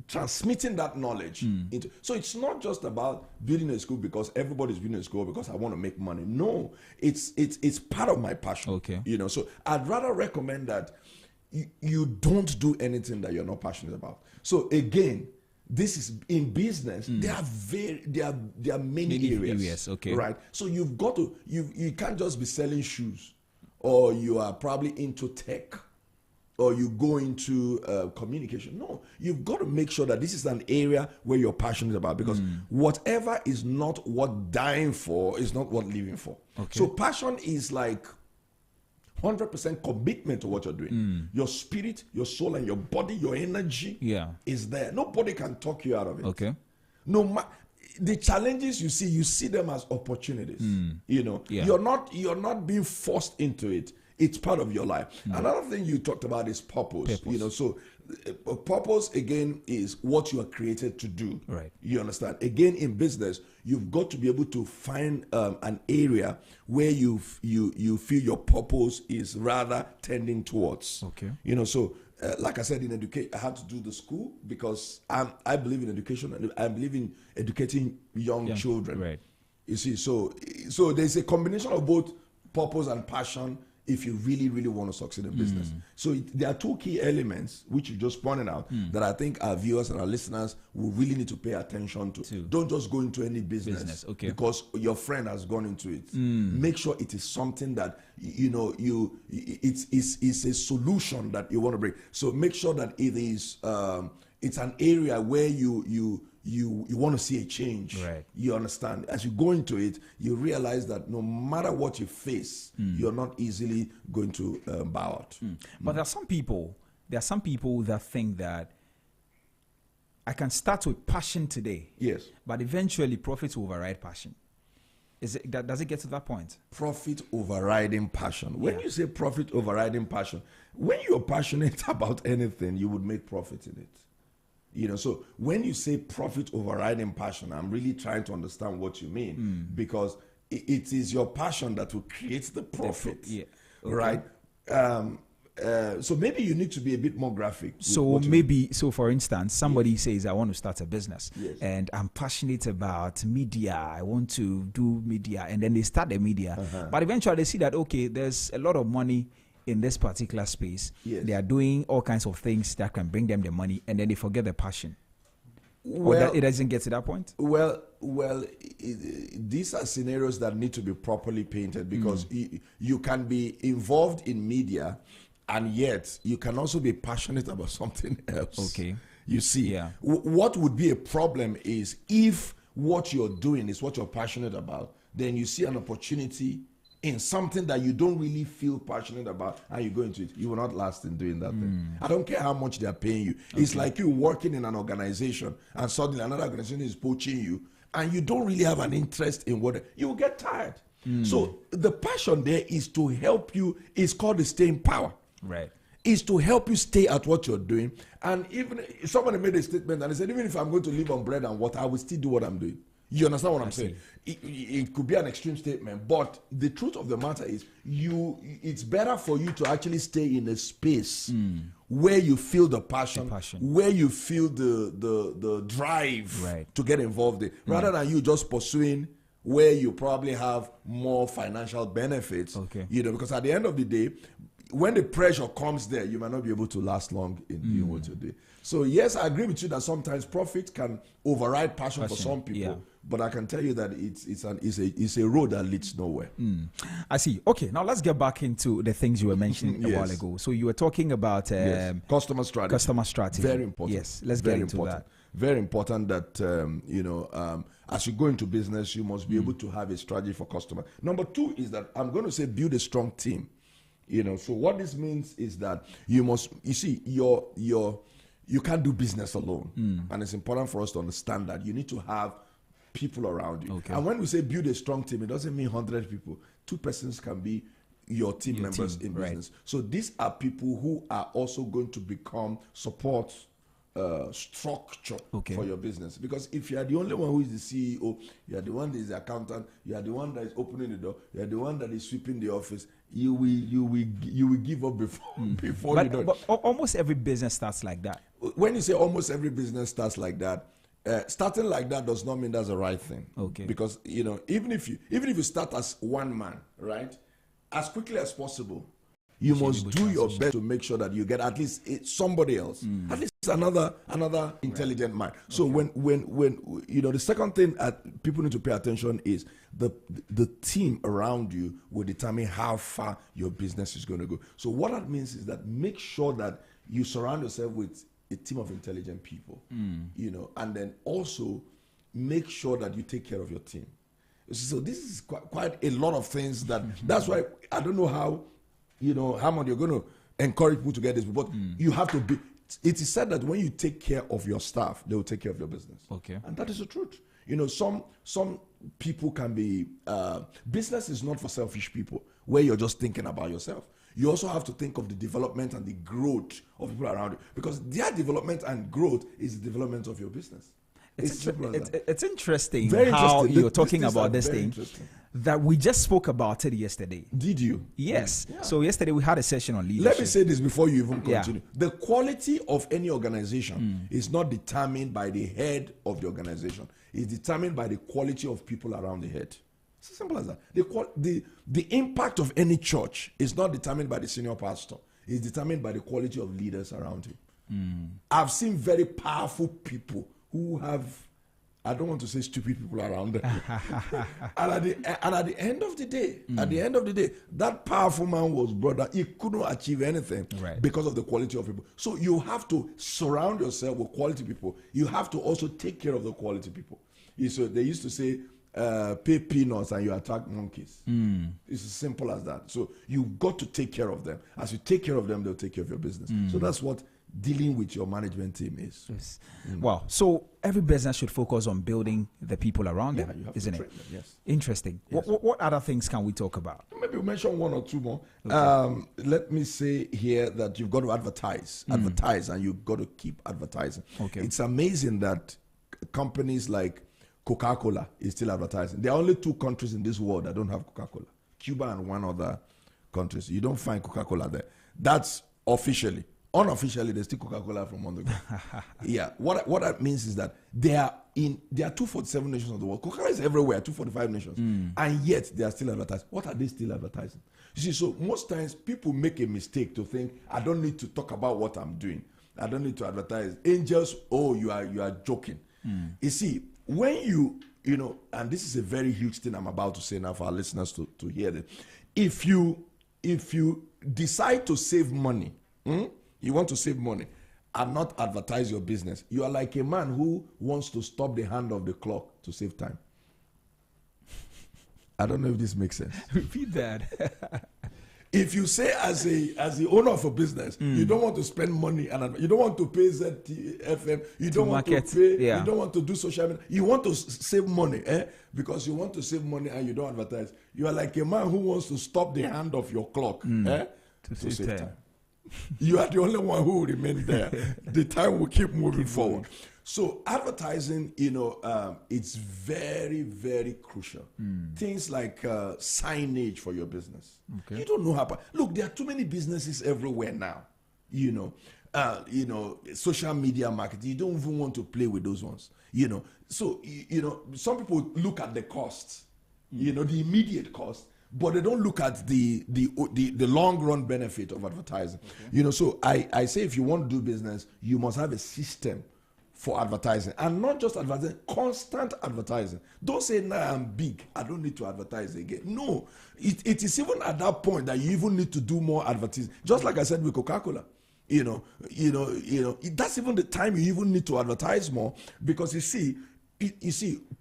transmitting that knowledge into. So it's not just about building a school because everybody's building a school because I want to make money. No, it's part of my passion. Okay. So I'd rather recommend that you don't do anything that you're not passionate about. So again, this is in business. There are many areas. Okay. Right. So you've got to you can't just be selling shoes, or you are probably into tech, or you go into communication. No, you've got to make sure that this is an area where you're passionate about, because whatever is not worth dying for is not worth living for. Okay. So passion is like 100% commitment to what you're doing. Your spirit, your soul, and your body, your energy is there. Nobody can talk you out of it. Okay. The challenges you see them as opportunities. You're not being forced into it. It's part of your life. Another thing you talked about is purpose. So purpose again is what you are created to do. Right. You understand? Again, in business, you've got to be able to find an area where you feel your purpose is rather tending towards. Okay. So like I said, in education, I had to do the school because I believe in education, and I believe in educating young children. Right. You see, so there's a combination of both purpose and passion if you really, really want to succeed in business. So there are two key elements which you just pointed out that I think our viewers and our listeners will really need to pay attention to. Don't just go into any business because your friend has gone into it. Make sure it is something that it's a solution that you want to bring. So make sure that it is it's an area where you want to see a change. Right. You understand? As you go into it, you realize that no matter what you face, you're not easily going to bow out. But there are some people that think that I can start with passion today. Yes. But eventually profits will override passion. Does it get to that point? Profit overriding passion. When you say profit overriding passion, when you're passionate about anything, you would make profit in it. So when you say profit overriding passion, I'm really trying to understand what you mean, because it is your passion that will create the profit, right? So maybe you need to be a bit more graphic. So for instance, somebody says, I want to start a business and I'm passionate about media. I want to do media. And then they start the media. But eventually they see that, okay, there's a lot of money in this particular space. They are doing all kinds of things that can bring them the money, and then they forget the passion. Well, it doesn't get to that point? Well, these are scenarios that need to be properly painted, because you can be involved in media, and yet you can also be passionate about something else. Okay. You see, what would be a problem is if what you're doing is what you're passionate about, then you see an opportunity in something that you don't really feel passionate about, and you go into it. You will not last in doing that thing. I don't care how much they are paying you. It's like you working in an organization, and suddenly another organization is poaching you, and you don't really have an interest in what you will get tired. So the passion there is to help you. It's called the staying power. Right. Is to help you stay at what you're doing. And even somebody made a statement and they said, even if I'm going to live on bread and water, I will still do what I'm doing. You understand what I'm saying? It could be an extreme statement, but the truth of the matter is, it's better for you to actually stay in a space where you feel the passion, where you feel the drive to get involved in, rather than you just pursuing where you probably have more financial benefits. Because at the end of the day, when the pressure comes there, you might not be able to last long in doing what you do. So yes, I agree with you that sometimes profit can override passion for some people. But I can tell you that it's a road that leads nowhere. I see. Okay, now let's get back into the things you were mentioning a while ago. So you were talking about customer strategy. Customer strategy. Very important. Yes, let's get into that. Very important that as you go into business, you must be able to have a strategy for customer. Number two is that I'm going to say build a strong team. So what this means is that you can't do business alone. And it's important for us to understand that you need to have people around you. And when we say build a strong team, it doesn't mean 100 people. 2 persons can be your team members in business. So these are people who are also going to become support structure for your business. Because if you are the only one who is the CEO, you are the one that is the accountant, you are the one that is opening the door, you are the one that is sweeping the office, you will give up before you know it. But almost every business starts like that. When you say almost every business starts like that, starting like that does not mean that's the right thing. Because even if you start as one man, right, as quickly as possible, you must do your best to make sure that you get at least somebody else, at least another intelligent mind. So when the second thing people need to pay attention is the team around you will determine how far your business is going to go. So what that means is that make sure that you surround yourself with a team of intelligent people, and then also make sure that you take care of your team. So this is quite a lot of things that's why I don't know how much you're going to encourage people to get this, but you have to be. It is said that when you take care of your staff, they will take care of your business. And that is the truth. Some people can be. Business is not for selfish people, where you're just thinking about yourself. You also have to think of the development and the growth of people around you, because their development and growth is the development of your business. It's interesting how you're talking about this thing that we just spoke about it yesterday. Did you? Yes. Yeah. So yesterday we had a session on leadership. Let me say this before you even continue. The quality of any organization is not determined by the head of the organization. It's determined by the quality of people around the head. It's as simple as that. The impact of any church is not determined by the senior pastor. It's determined by the quality of leaders around him. I've seen very powerful people who have, I don't want to say stupid people around them. and at the end of the day, that powerful man was brought that he couldn't achieve anything because of the quality of people. So you have to surround yourself with quality people. You have to also take care of the quality people. So they used to say, pay peanuts and you attract monkeys. It's as simple as that. So you've got to take care of them. As you take care of them, they'll take care of your business. So that's what dealing with your management team is. Yes. Wow. So every business should focus on building the people around Yeah, them, you have isn't to it? train them, yes. Interesting. Yes. What other things can we talk about? Maybe we'll mention one or two more. Let me say here that you've got to advertise, and you've got to keep advertising. Okay. It's amazing that companies like Coca-Cola is still advertising. There are only 2 countries in this world that don't have Coca-Cola: Cuba and one other countries. You don't find Coca-Cola there. That's officially. Unofficially, there's still Coca-Cola from on the go. Yeah. What that means is that there are 247 nations of the world. Coca-Cola is everywhere, 245 nations. And yet they are still advertising. What are they still advertising? You see, so most times people make a mistake to think, I don't need to talk about what I'm doing. I don't need to advertise. Angels, oh, you are joking. You see, when you know, and this is a very huge thing I'm about to say now for our listeners to hear this. If you decide to save money, you want to save money and not advertise your business, you are like a man who wants to stop the hand of the clock to save time. I don't know if this makes sense. Repeat that. If you say as the owner of a business, you don't want to spend money and you don't want to pay ZFM, you don't want to pay, you don't want to do social media, you want to save money, because you want to save money and you don't advertise. You are like a man who wants to stop the hand of your clock to save time. You are the only one who will remain there. The time will keep moving forward. So advertising, it's very, very crucial. Things like signage for your business. Okay. You don't know how. Look, there are too many businesses everywhere now. Social media marketing. You don't even want to play with those ones. So some people look at the costs. The immediate cost. But they don't look at the long run benefit of advertising. Okay. So I say if you want to do business, you must have a system for advertising, and not just advertising, constant advertising. Don't say, nah, I'm big, I don't need to advertise again. No, it is even at that point that you even need to do more advertising. Just like I said with Coca-Cola. That's even the time you even need to advertise more, because you see,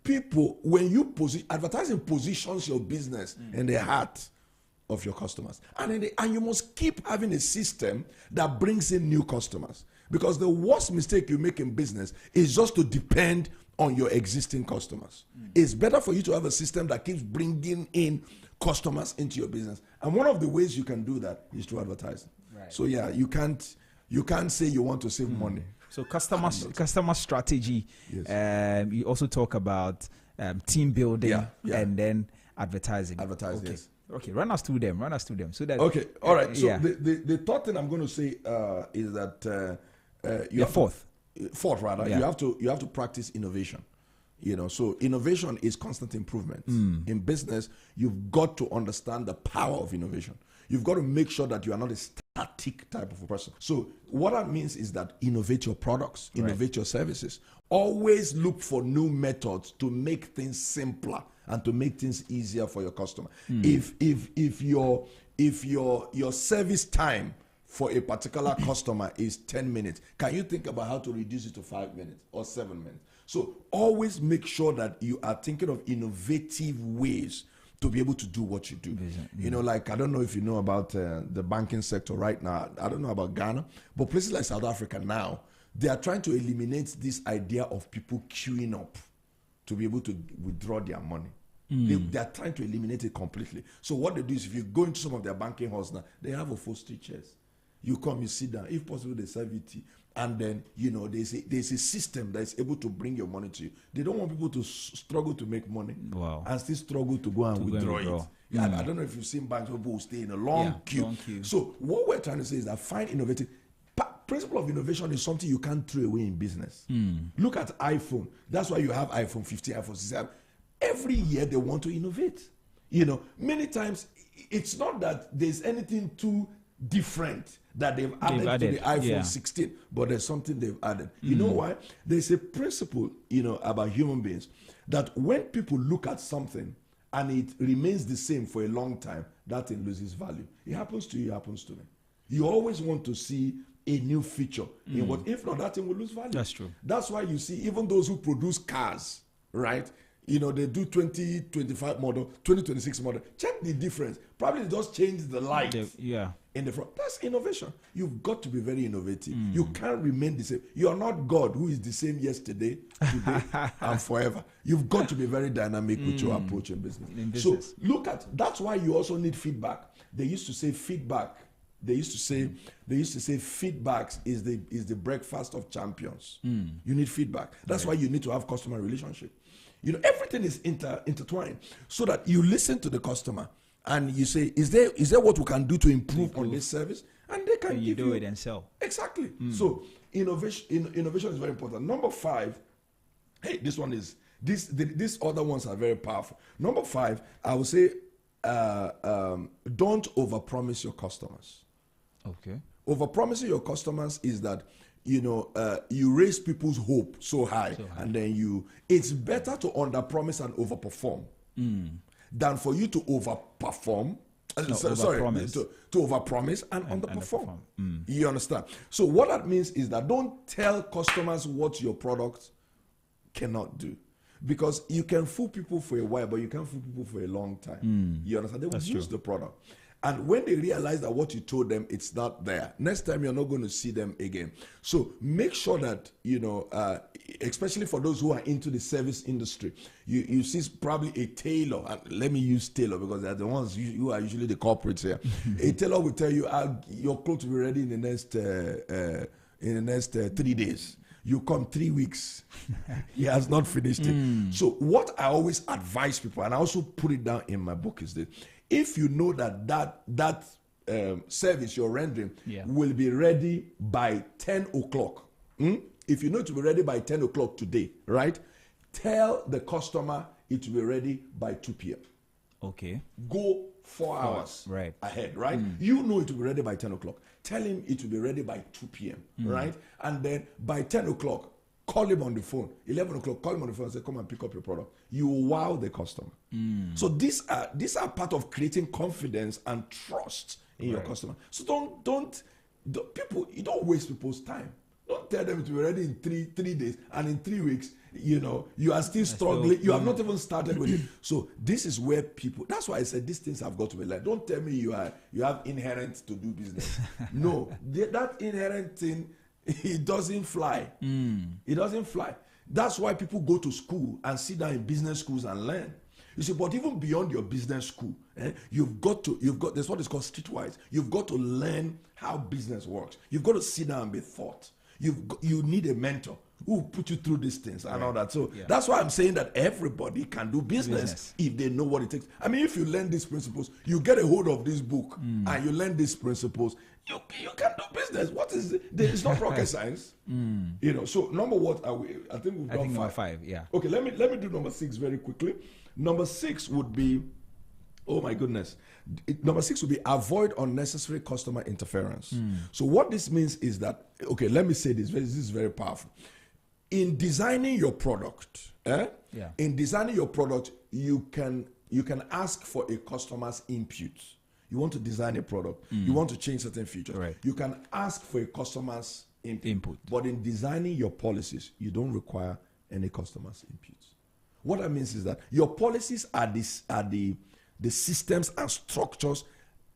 people, when you advertising positions your business in the heart of your customers, and you must keep having a system that brings in new customers, because the worst mistake you make in business is just to depend on your existing customers. It's better for you to have a system that keeps bringing in customers into your business, and one of the ways you can do that is through advertising. Right. So yeah, you can't say you want to save money. So customer strategy. Yes. You also talk about team building and then advertising. Advertising. Okay. Yes. Okay. Run us through them. So that. Okay. All right. So the third thing I'm going to say is that fourth, rather, you have to practice innovation. So innovation is constant improvement. In business, you've got to understand the power of innovation. You've got to make sure that you are not a static type of a person. So what that means is that innovate your products, innovate your services. Always look for new methods to make things simpler and to make things easier for your customer. If your service time for a particular customer is 10 minutes, can you think about how to reduce it to 5 minutes or 7 minutes? So always make sure that you are thinking of innovative ways to be able to do what you do. Like, I don't know if you know about the banking sector right now. I don't know about Ghana, but places like South Africa now, they are trying to eliminate this idea of people queuing up to be able to withdraw their money. They are trying to eliminate it completely. So what they do is, if you go into some of their banking halls now, they have upholstery chairs. You come, you sit down. If possible, they serve you tea. And then, there's a system that is able to bring your money to you. They don't want people to struggle to make money and still struggle to go and withdraw it. Yeah, I don't know if you've seen banks where people will stay in a long queue. So what we're trying to say is that find innovative. Principle of innovation is something you can't throw away in business. Look at iPhone. That's why you have iPhone 15, iPhone 16. Every year they want to innovate. Many times it's not that there's anything too different that they've added to the iPhone 16, but there's something they've added. You know why? There's a principle, about human beings, that when people look at something and it remains the same for a long time, that thing loses value. It happens to you, it happens to me. You always want to see a new feature in what, if not, that thing will lose value. That's true. That's why you see even those who produce cars, right? They do 2025 model, 2026 model. Check the difference. Probably just change the light. in the front. That's innovation. You've got to be very innovative. You can't remain the same. You are not God who is the same yesterday, today, and forever. You've got to be very dynamic with your approach in business. So look at, that's why you also need feedback. They used to say feedback. They used to say feedbacks is the breakfast of champions. You need feedback. That's why you need to have customer relationship. You know, everything is intertwined, so that you listen to the customer and you say, is there what we can do to improve on this service? And they can you do it and sell. Exactly. So innovation is very important. Number 5, hey, this one is these other ones are very powerful. Number 5, I would say, don't overpromise your customers. Okay. Overpromising your customers is that, you know, you raise people's hope so high, and then it's better to underpromise and overperform than for you to overperform. To overpromise and underperform. You understand? So what that means is that don't tell customers what your product cannot do. Because you can fool people for a while, but you can't fool people for a long time. You understand? They will use the product. And when they realize that what you told them, it's not there, next time you're not going to see them again. So make sure that, you know, especially for those who are into the service industry, you see probably a tailor, and let me use tailor because they're the ones who are usually the corporates here. A tailor will tell you, your clothes will be ready in the next 3 days. You come 3 weeks, he has not finished it. So what I always advise people, and I also put it down in my book, is that if you know that service you're rendering will be ready by 10 o'clock, if you know it will be ready by 10 o'clock today, right? Tell the customer it will be ready by 2 p.m. Okay. Go 4 hours ahead, right? You know it will be ready by 10 o'clock. Tell him it will be ready by 2 p.m., right? And then by 10 o'clock, call him on the phone. 11 o'clock, call him on the phone and say, come and pick up your product. You wow the customer. So these are part of creating confidence and trust in your customer. So don't you don't waste people's time. Don't tell them to be ready in three days, and in 3 weeks, you know, you are still struggling. You have not even started with it. So this is where people, that's why I said these things have got to be learned. Don't tell me you have inherent to do business. No, that inherent thing, it doesn't fly. It doesn't fly. That's why people go to school and sit down in business schools and learn. You see, but even beyond your business school, there's what is called streetwise. You've got to learn how business works. You've got to sit down and be taught. You need a mentor who will put you through these things and all that. So that's why I'm saying that everybody can do business if they know what it takes. I mean, if you learn these principles, you get a hold of this book and you learn these principles, you can do business. What is it? It's not rocket science. You know. So number what are we? I think we've done 5. Number 5. Yeah. Okay. Let me do number 6 very quickly. Number 6 would be, oh my goodness. Number 6 would be avoid unnecessary customer interference. So what this means is that, okay, let me say this. This is very powerful. In designing your product, in designing your product, you can ask for a customer's input. You want to design a product, you want to change certain features. Right. You can ask for a customer's input. But in designing your policies, you don't require any customer's input. What that means is that your policies are the systems and structures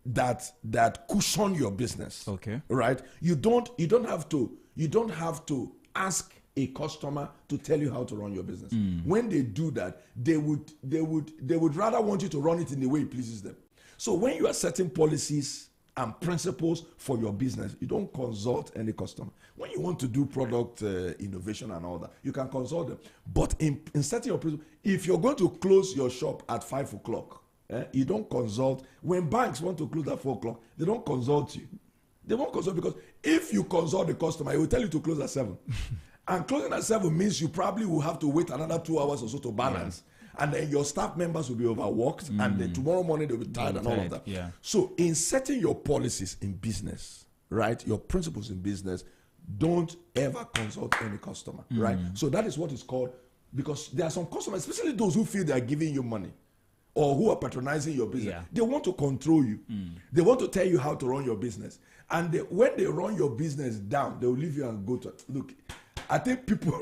that cushion your business. Okay. Right? You don't have to ask a customer to tell you how to run your business. When they do that, they would rather want you to run it in the way it pleases them. So when you are setting policies and principles for your business, you don't consult any customer. When you want to do product innovation and all that, you can consult them. But in setting your principles, if you're going to close your shop at 5 o'clock, you don't consult. When banks want to close at 4 o'clock, they don't consult you. They won't consult, because if you consult the customer, he will tell you to close at 7. And closing at 7 means you probably will have to wait another 2 hours or so to balance. Yeah. And then your staff members will be overworked, and then tomorrow morning they'll be tired and all of that. Yeah. So in setting your policies in business, right, your principles in business, don't ever consult any customer, right? So that is what is called, because there are some customers, especially those who feel they are giving you money or who are patronizing your business. Yeah. They want to control you. They want to tell you how to run your business. And when they run your business down, they will leave you and go to, look, I think people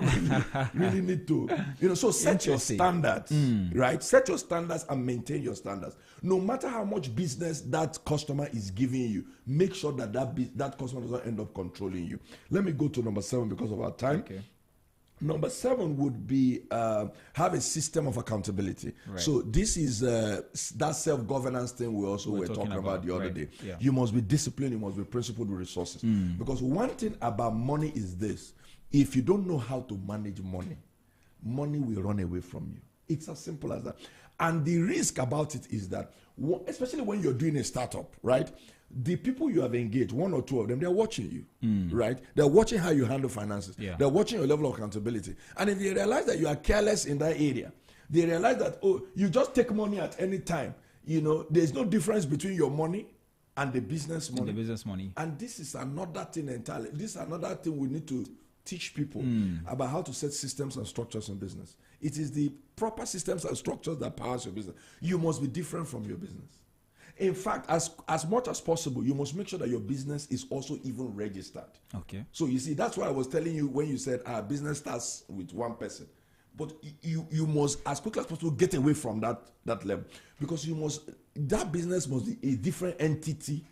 really need to, so set your Interesting. standards, right? Set your standards and maintain your standards. No matter how much business that customer is giving you, make sure that that customer doesn't end up controlling you. Let me go to number 7 because of our time. Okay. Number 7 would be have a system of accountability. Right. So this is that self-governance thing we also were talking about the other day. Yeah. You must be disciplined, you must be principled with resources. Because one thing about money is this: if you don't know how to manage money, money will run away from you. It's as simple as that. And the risk about it is that, especially when you're doing a startup, right? The people you have engaged, 1 or 2 of them, they're watching you, right? They're watching how you handle finances. Yeah. They're watching your level of accountability. And if they realize that you are careless in that area, they realize that, you just take money at any time. There's no difference between your money and the business money. And the business money. And this is another thing entirely. This is another thing we need to teach people about how to set systems and structures in business. It is the proper systems and structures that powers your business. You must be different from your business. In fact, as much as possible, you must make sure that your business is also even registered. Okay. So you see, that's why I was telling you when you said our business starts with one person. But you must, as quickly as possible, get away from that level. Because that business must be a different entity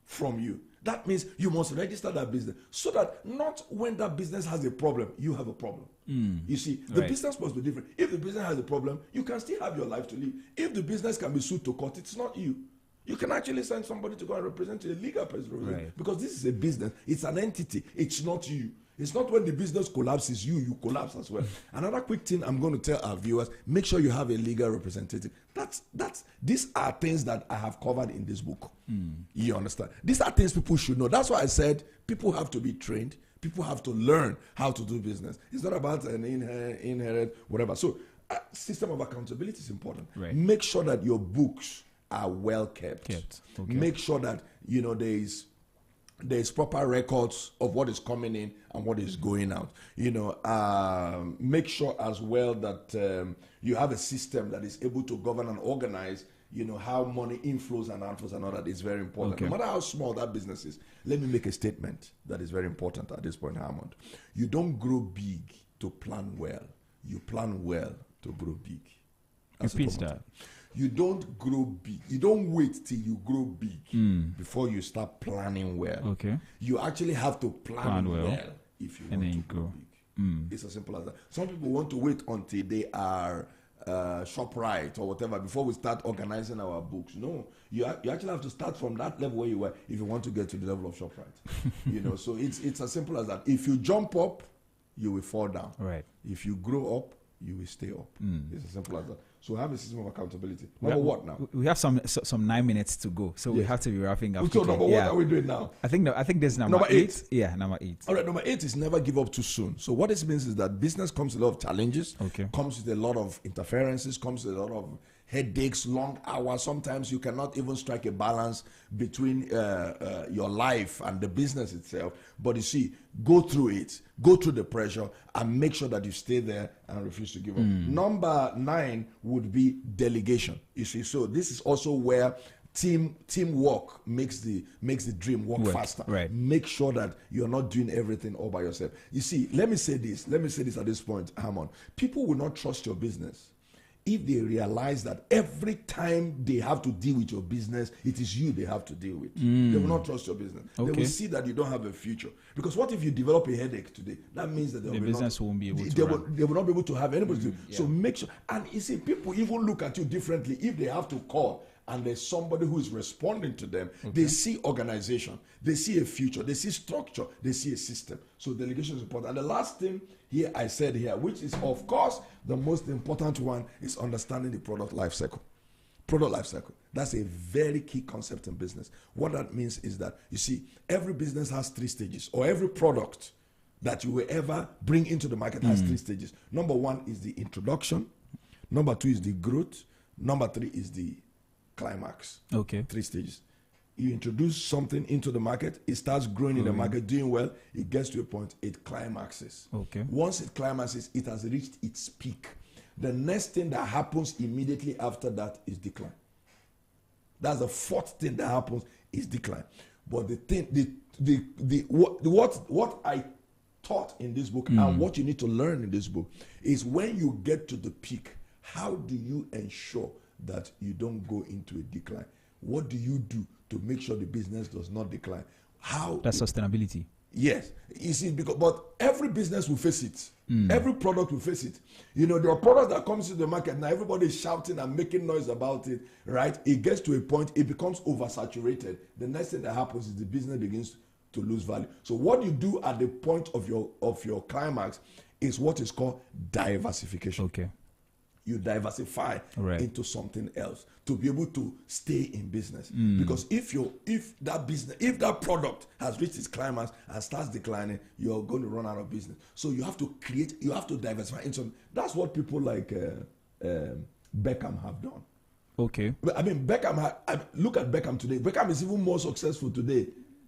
from you. That means you must register that business so that not when that business has a problem, you have a problem. You see, the business must be different. If the business has a problem, you can still have your life to live. If the business can be sued to court, it's not you. You can actually send somebody to go and represent you, a legal person. Right. Because this is a business. It's an entity. It's not you. It's not when the business collapses, you collapse as well. Another quick thing I'm going to tell our viewers, make sure you have a legal representative. These are things that I have covered in this book. You understand? These are things people should know. That's why I said people have to be trained. People have to learn how to do business. It's not about an inherent, whatever. So system of accountability is important. Right. Make sure that your books are well kept. Okay. Make sure that there is proper records of what is coming in and what is going out. Make sure as well that you have a system that is able to govern and organize how money inflows and outflows and all that is very important. Okay. No matter how small that business is. Let me make a statement that is very important at this point, Hammond. You don't grow big to plan well. You plan well to grow big. Repeat that. You don't grow big. You don't wait till you grow big before you start planning well. Okay. You actually have to plan well if you want to grow big. It's as simple as that. Some people want to wait until they are ShopRite or whatever before we start organizing our books. No, you actually have to start from that level where you were if you want to get to the level of ShopRite. So it's as simple as that. If you jump up, you will fall down. Right. If you grow up, you will stay up. It's as simple as that. So have a system of accountability. Number what now? We have some 9 minutes to go, so we have to be wrapping up. So number what are we doing now? I think this is number 8. Yeah, number 8. All right, number 8 is never give up too soon. So what this means is that business comes with a lot of challenges, comes with a lot of interferences, comes with a lot of headaches, long hours. Sometimes you cannot even strike a balance between your life and the business itself. But you see, go through it, go through the pressure, and make sure that you stay there and refuse to give up. Number 9 would be delegation. You see, so this is also where teamwork makes the dream work faster. Right. Make sure that you're not doing everything all by yourself. You see, let me say this at this point, Hammond. People will not trust your business if they realize that every time they have to deal with your business, it is you they have to deal with. They will not trust your business. They will see that you don't have a future. Because what if you develop a headache today? That means that the business won't be able to run. They will not be able to have anybody to do. So make sure. And you see, people even look at you differently if they have to call and there's somebody who is responding to them. They see organization, they see a future, they see structure, they see a system. So delegation is important. And the last thing here I said here, which is of course the most important one, is understanding the product life cycle. Product life cycle. That's a very key concept in business. What that means is that, you see, every business has 3 stages, or every product that you will ever bring into the market has 3 stages. Number 1 is the introduction. Number 2 is the growth. Number 3 is the climax. Okay. 3 stages. You introduce something into the market, it starts growing in the market, doing well, it gets to a point, it climaxes. Okay. Once it climaxes, it has reached its peak. The next thing that happens immediately after that is decline. That's the 4th thing that happens is decline. But the thing, what I taught in this book and what you need to learn in this book is when you get to the peak, how do you ensure that you don't go into a decline? What do you do to make sure the business does not decline? That's sustainability. Yes, you see, but every business will face it. Every product will face it. You know, there are products that comes to the market now. Everybody is shouting and making noise about it, right? It gets to a point, it becomes oversaturated. The next thing that happens is the business begins to lose value. So what you do at the point of your climax is what is called diversification. Okay. You diversify into something else to be able to stay in business. Because if that product has reached its climax and starts declining, you're going to run out of business. So you have to diversify into. That's what people like Beckham have done. Okay. I mean, look at Beckham today. Beckham is even more successful today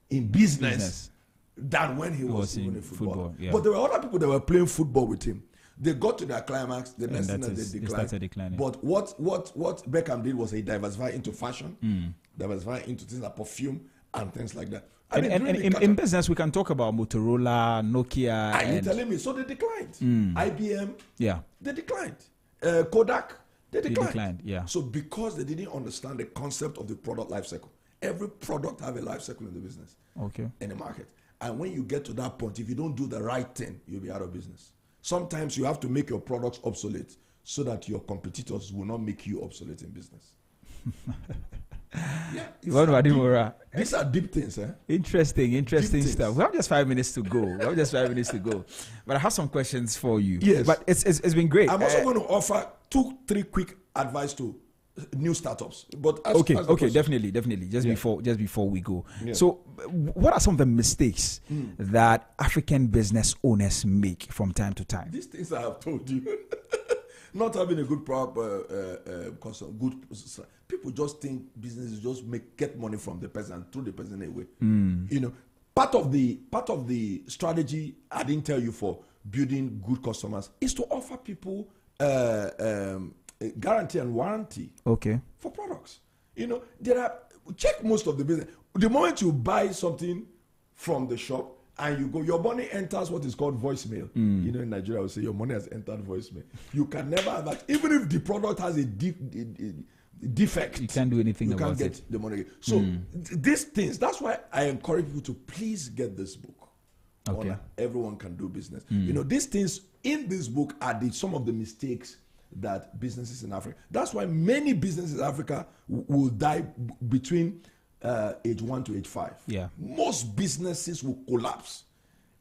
in business. Than when he was in football. Yeah. But there were other people that were playing football with him. They got to their climax, the next thing that they started declining. But what Beckham did was he diversified into fashion, diversified into things like perfume and things like that. In business, we can talk about Motorola, Nokia. Are you telling me? So they declined. IBM, they declined. Kodak, they declined. Yeah. So because they didn't understand the concept of the product life cycle. Every product have a life cycle in the business. Okay. In the market. And when you get to that point, if you don't do the right thing, you'll be out of business. Sometimes you have to make your products obsolete so that your competitors will not make you obsolete in business. These are deep things, eh? Interesting stuff. We have just 5 minutes to go. But I have some questions for you. Yes. But it's been great. I'm also going to offer 2-3 quick advice to new startups. But definitely. Just before we go. Yeah. So, what are some of the mistakes that African business owners make from time to time? These things I have told you. Not having a good people just think businesses just get money from the person and throw the person away. You know, part of the strategy I didn't tell you for building good customers is to offer people guarantee and warranty for products. You know, check most of the business. The moment you buy something from the shop and you go, your money enters what is called voicemail. You know, in Nigeria, I would say your money has entered voicemail. You can never have that. Even if the product has a defect, you can't do anything about it. You can't get the money. So these things, that's why I encourage people to please get this book. Okay. Everyone can do business. You know, these things in this book are some of the mistakes that businesses in Africa. That's why many businesses in Africa will die between age 1 to age 5. Yeah. Most businesses will collapse.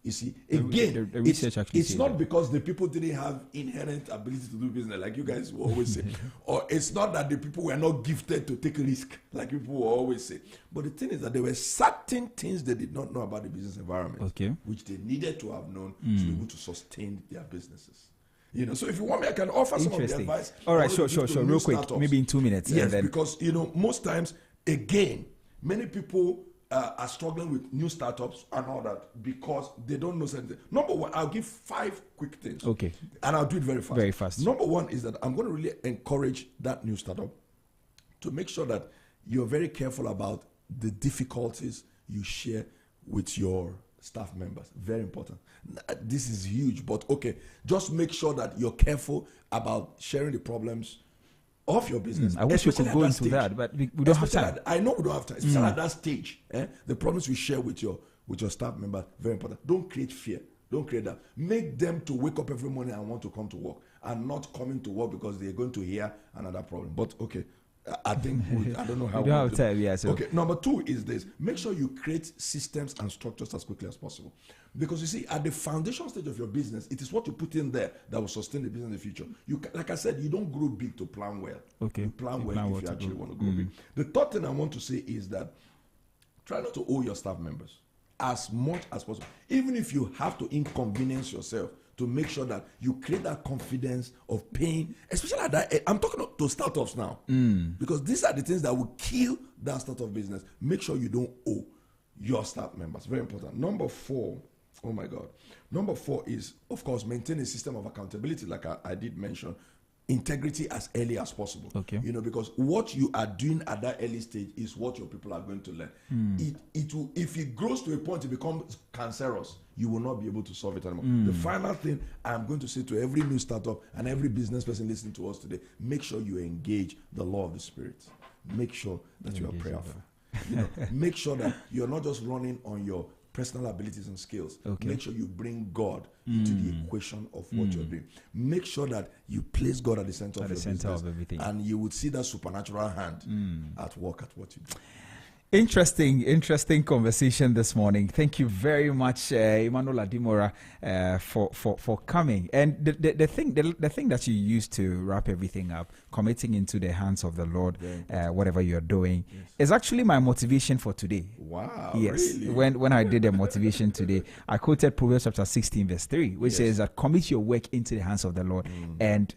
You see, again, it's not because the people didn't have inherent ability to do business, like you guys will always say, or it's not that the people were not gifted to take risk, like people will always say. But the thing is that there were certain things they did not know about the business environment, which they needed to have known to be able to sustain their businesses. You know, so if you want me, I can offer some of the advice. All right, sure. Real quick, startups. Maybe in 2 minutes. Yes, because, you know, most times, again, many people are struggling with new startups and all that because they don't know something. Number one, I'll give 5 quick things. Okay. And I'll do it very fast. Very fast. Number one is that I'm going to really encourage that new startup to make sure that you're very careful about the difficulties you share with your staff members. Very important. This is huge, but just make sure that you're careful about sharing the problems of your business. I wish we could go into that, but we don't have time. I know we don't have time. Especially at that stage, the problems we share with your staff members, very important. Don't create fear. Don't create that. Make them to wake up every morning and want to come to work and not coming to work because they're going to hear another problem. But I think I don't know how. We don't have time. Yeah. So. Okay. Number 2 is this: make sure you create systems and structures as quickly as possible, because you see, at the foundation stage of your business, it is what you put in there that will sustain the business in the future. Like I said, you don't grow big to plan well. Okay. You plan well if you actually want to grow big. The third thing I want to say is that try not to owe your staff members as much as possible, even if you have to inconvenience yourself to make sure that you create that confidence of paying, especially at that. I'm talking to startups now, because these are the things that will kill that startup business. Make sure you don't owe your staff members. Very important. Number 4, Number 4 is, of course, maintain a system of accountability, like I did mention, integrity as early as possible. Okay. Because what you are doing at that early stage is what your people are going to learn. It will, if it grows to a point it becomes cancerous, you will not be able to solve it anymore. The final thing I'm going to say to every new startup and every business person listening to us today: make sure you engage the law of the Spirit. Make sure that you are prayerful. Make sure that you're not just running on your personal abilities and skills. Okay. Make sure you bring God into the equation of what you're doing. Make sure that you place God at the center of your business, of everything, and you would see that supernatural hand at work at what you do. Interesting conversation this morning. Thank you very much, Emmanuel Adimora, for coming. And the thing that you used to wrap everything up, committing into the hands of the Lord, whatever you're doing, is actually my motivation for today. Wow! Yes. Really? When I did the motivation today, I quoted Proverbs chapter 16 verse 3, which says that commit your work into the hands of the Lord, and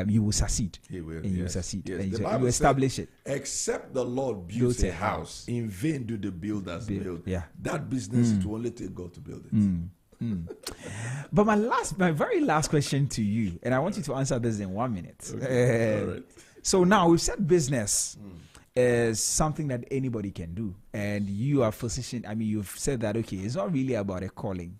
you will succeed. He will. And you will succeed. Yes. And The you Bible will establish said, it. except the Lord builds a house, in vain do the builders build. Yeah. That business, it will only take God to build it. But my very last question to you, and I want you to answer this in 1 minute. Okay. All right. So now we've said business is something that anybody can do, and you are physician. I mean, you've said that it's not really about a calling.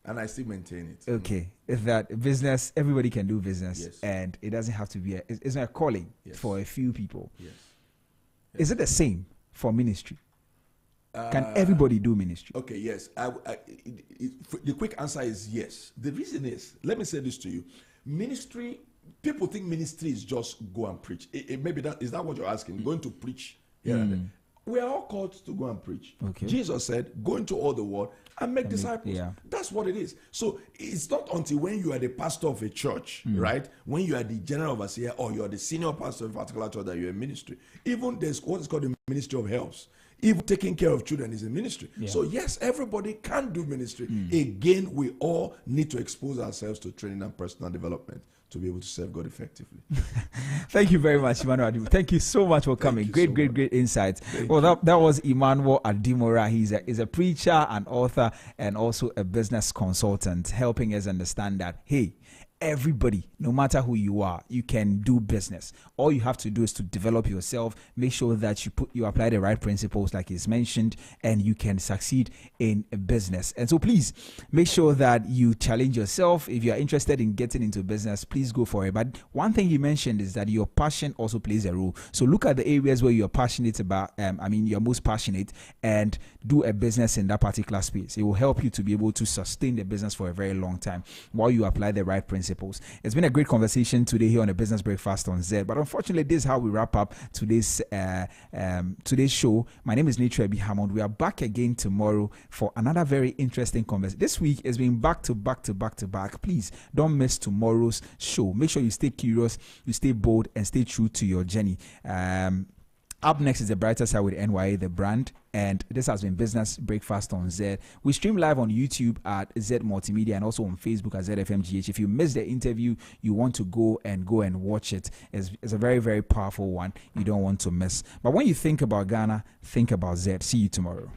And I still maintain it. Okay, is that business? Everybody can do business, Yes. and it doesn't have to be. It's not a calling for a few people. Yes. Is it the same for ministry? Can everybody do ministry? Okay, yes. The quick answer is yes. The reason is, let me say this to you. Ministry, people think ministry is just go and preach. Maybe is that what you're asking? Going to preach here and there. We are all called to go and preach. Okay. Jesus said, go into all the world and make disciples. That's what it is. So it's not until when you are the pastor of a church, right? When you are the general overseer or you are the senior pastor of a particular church that you're in ministry. Even there's what is called the ministry of helps. Even taking care of children is a ministry. So yes, everybody can do ministry. Again, we all need to expose ourselves to training and personal development to be able to serve God effectively. Thank you very much, Emmanuel Adimora. Thank you so much for coming. Great insights. That was Emmanuel Adimora. He's a preacher, an author, and also a business consultant, helping us understand that, hey, everybody, no matter who you are, you can do business. All you have to do is to develop yourself, make sure that you apply the right principles like he's mentioned, and you can succeed in a business. And so please make sure that you challenge yourself. If you are interested in getting into business, please go for it. But one thing you mentioned is that your passion also plays a role. So look at the areas where you're passionate about, you're most passionate, and do a business in that particular space. It will help you to be able to sustain the business for a very long time while you apply the right principles. It's been a great conversation today here on the Business Breakfast on Zed, but unfortunately this is how we wrap up today's show. My name is Trebi Hammond. We are back again tomorrow for another very interesting conversation. This week has been back to back. Please don't miss tomorrow's show. Make sure you stay curious, you stay bold, and stay true to your journey. Up next is The Brighter Side with NYA, the brand. And this has been Business Breakfast on Zed. We stream live on YouTube at Zed Multimedia and also on Facebook at ZFMGH. If you missed the interview, you want to go and watch it. It's a very, very powerful one. You don't want to miss. But when you think about Ghana, think about Zed. See you tomorrow.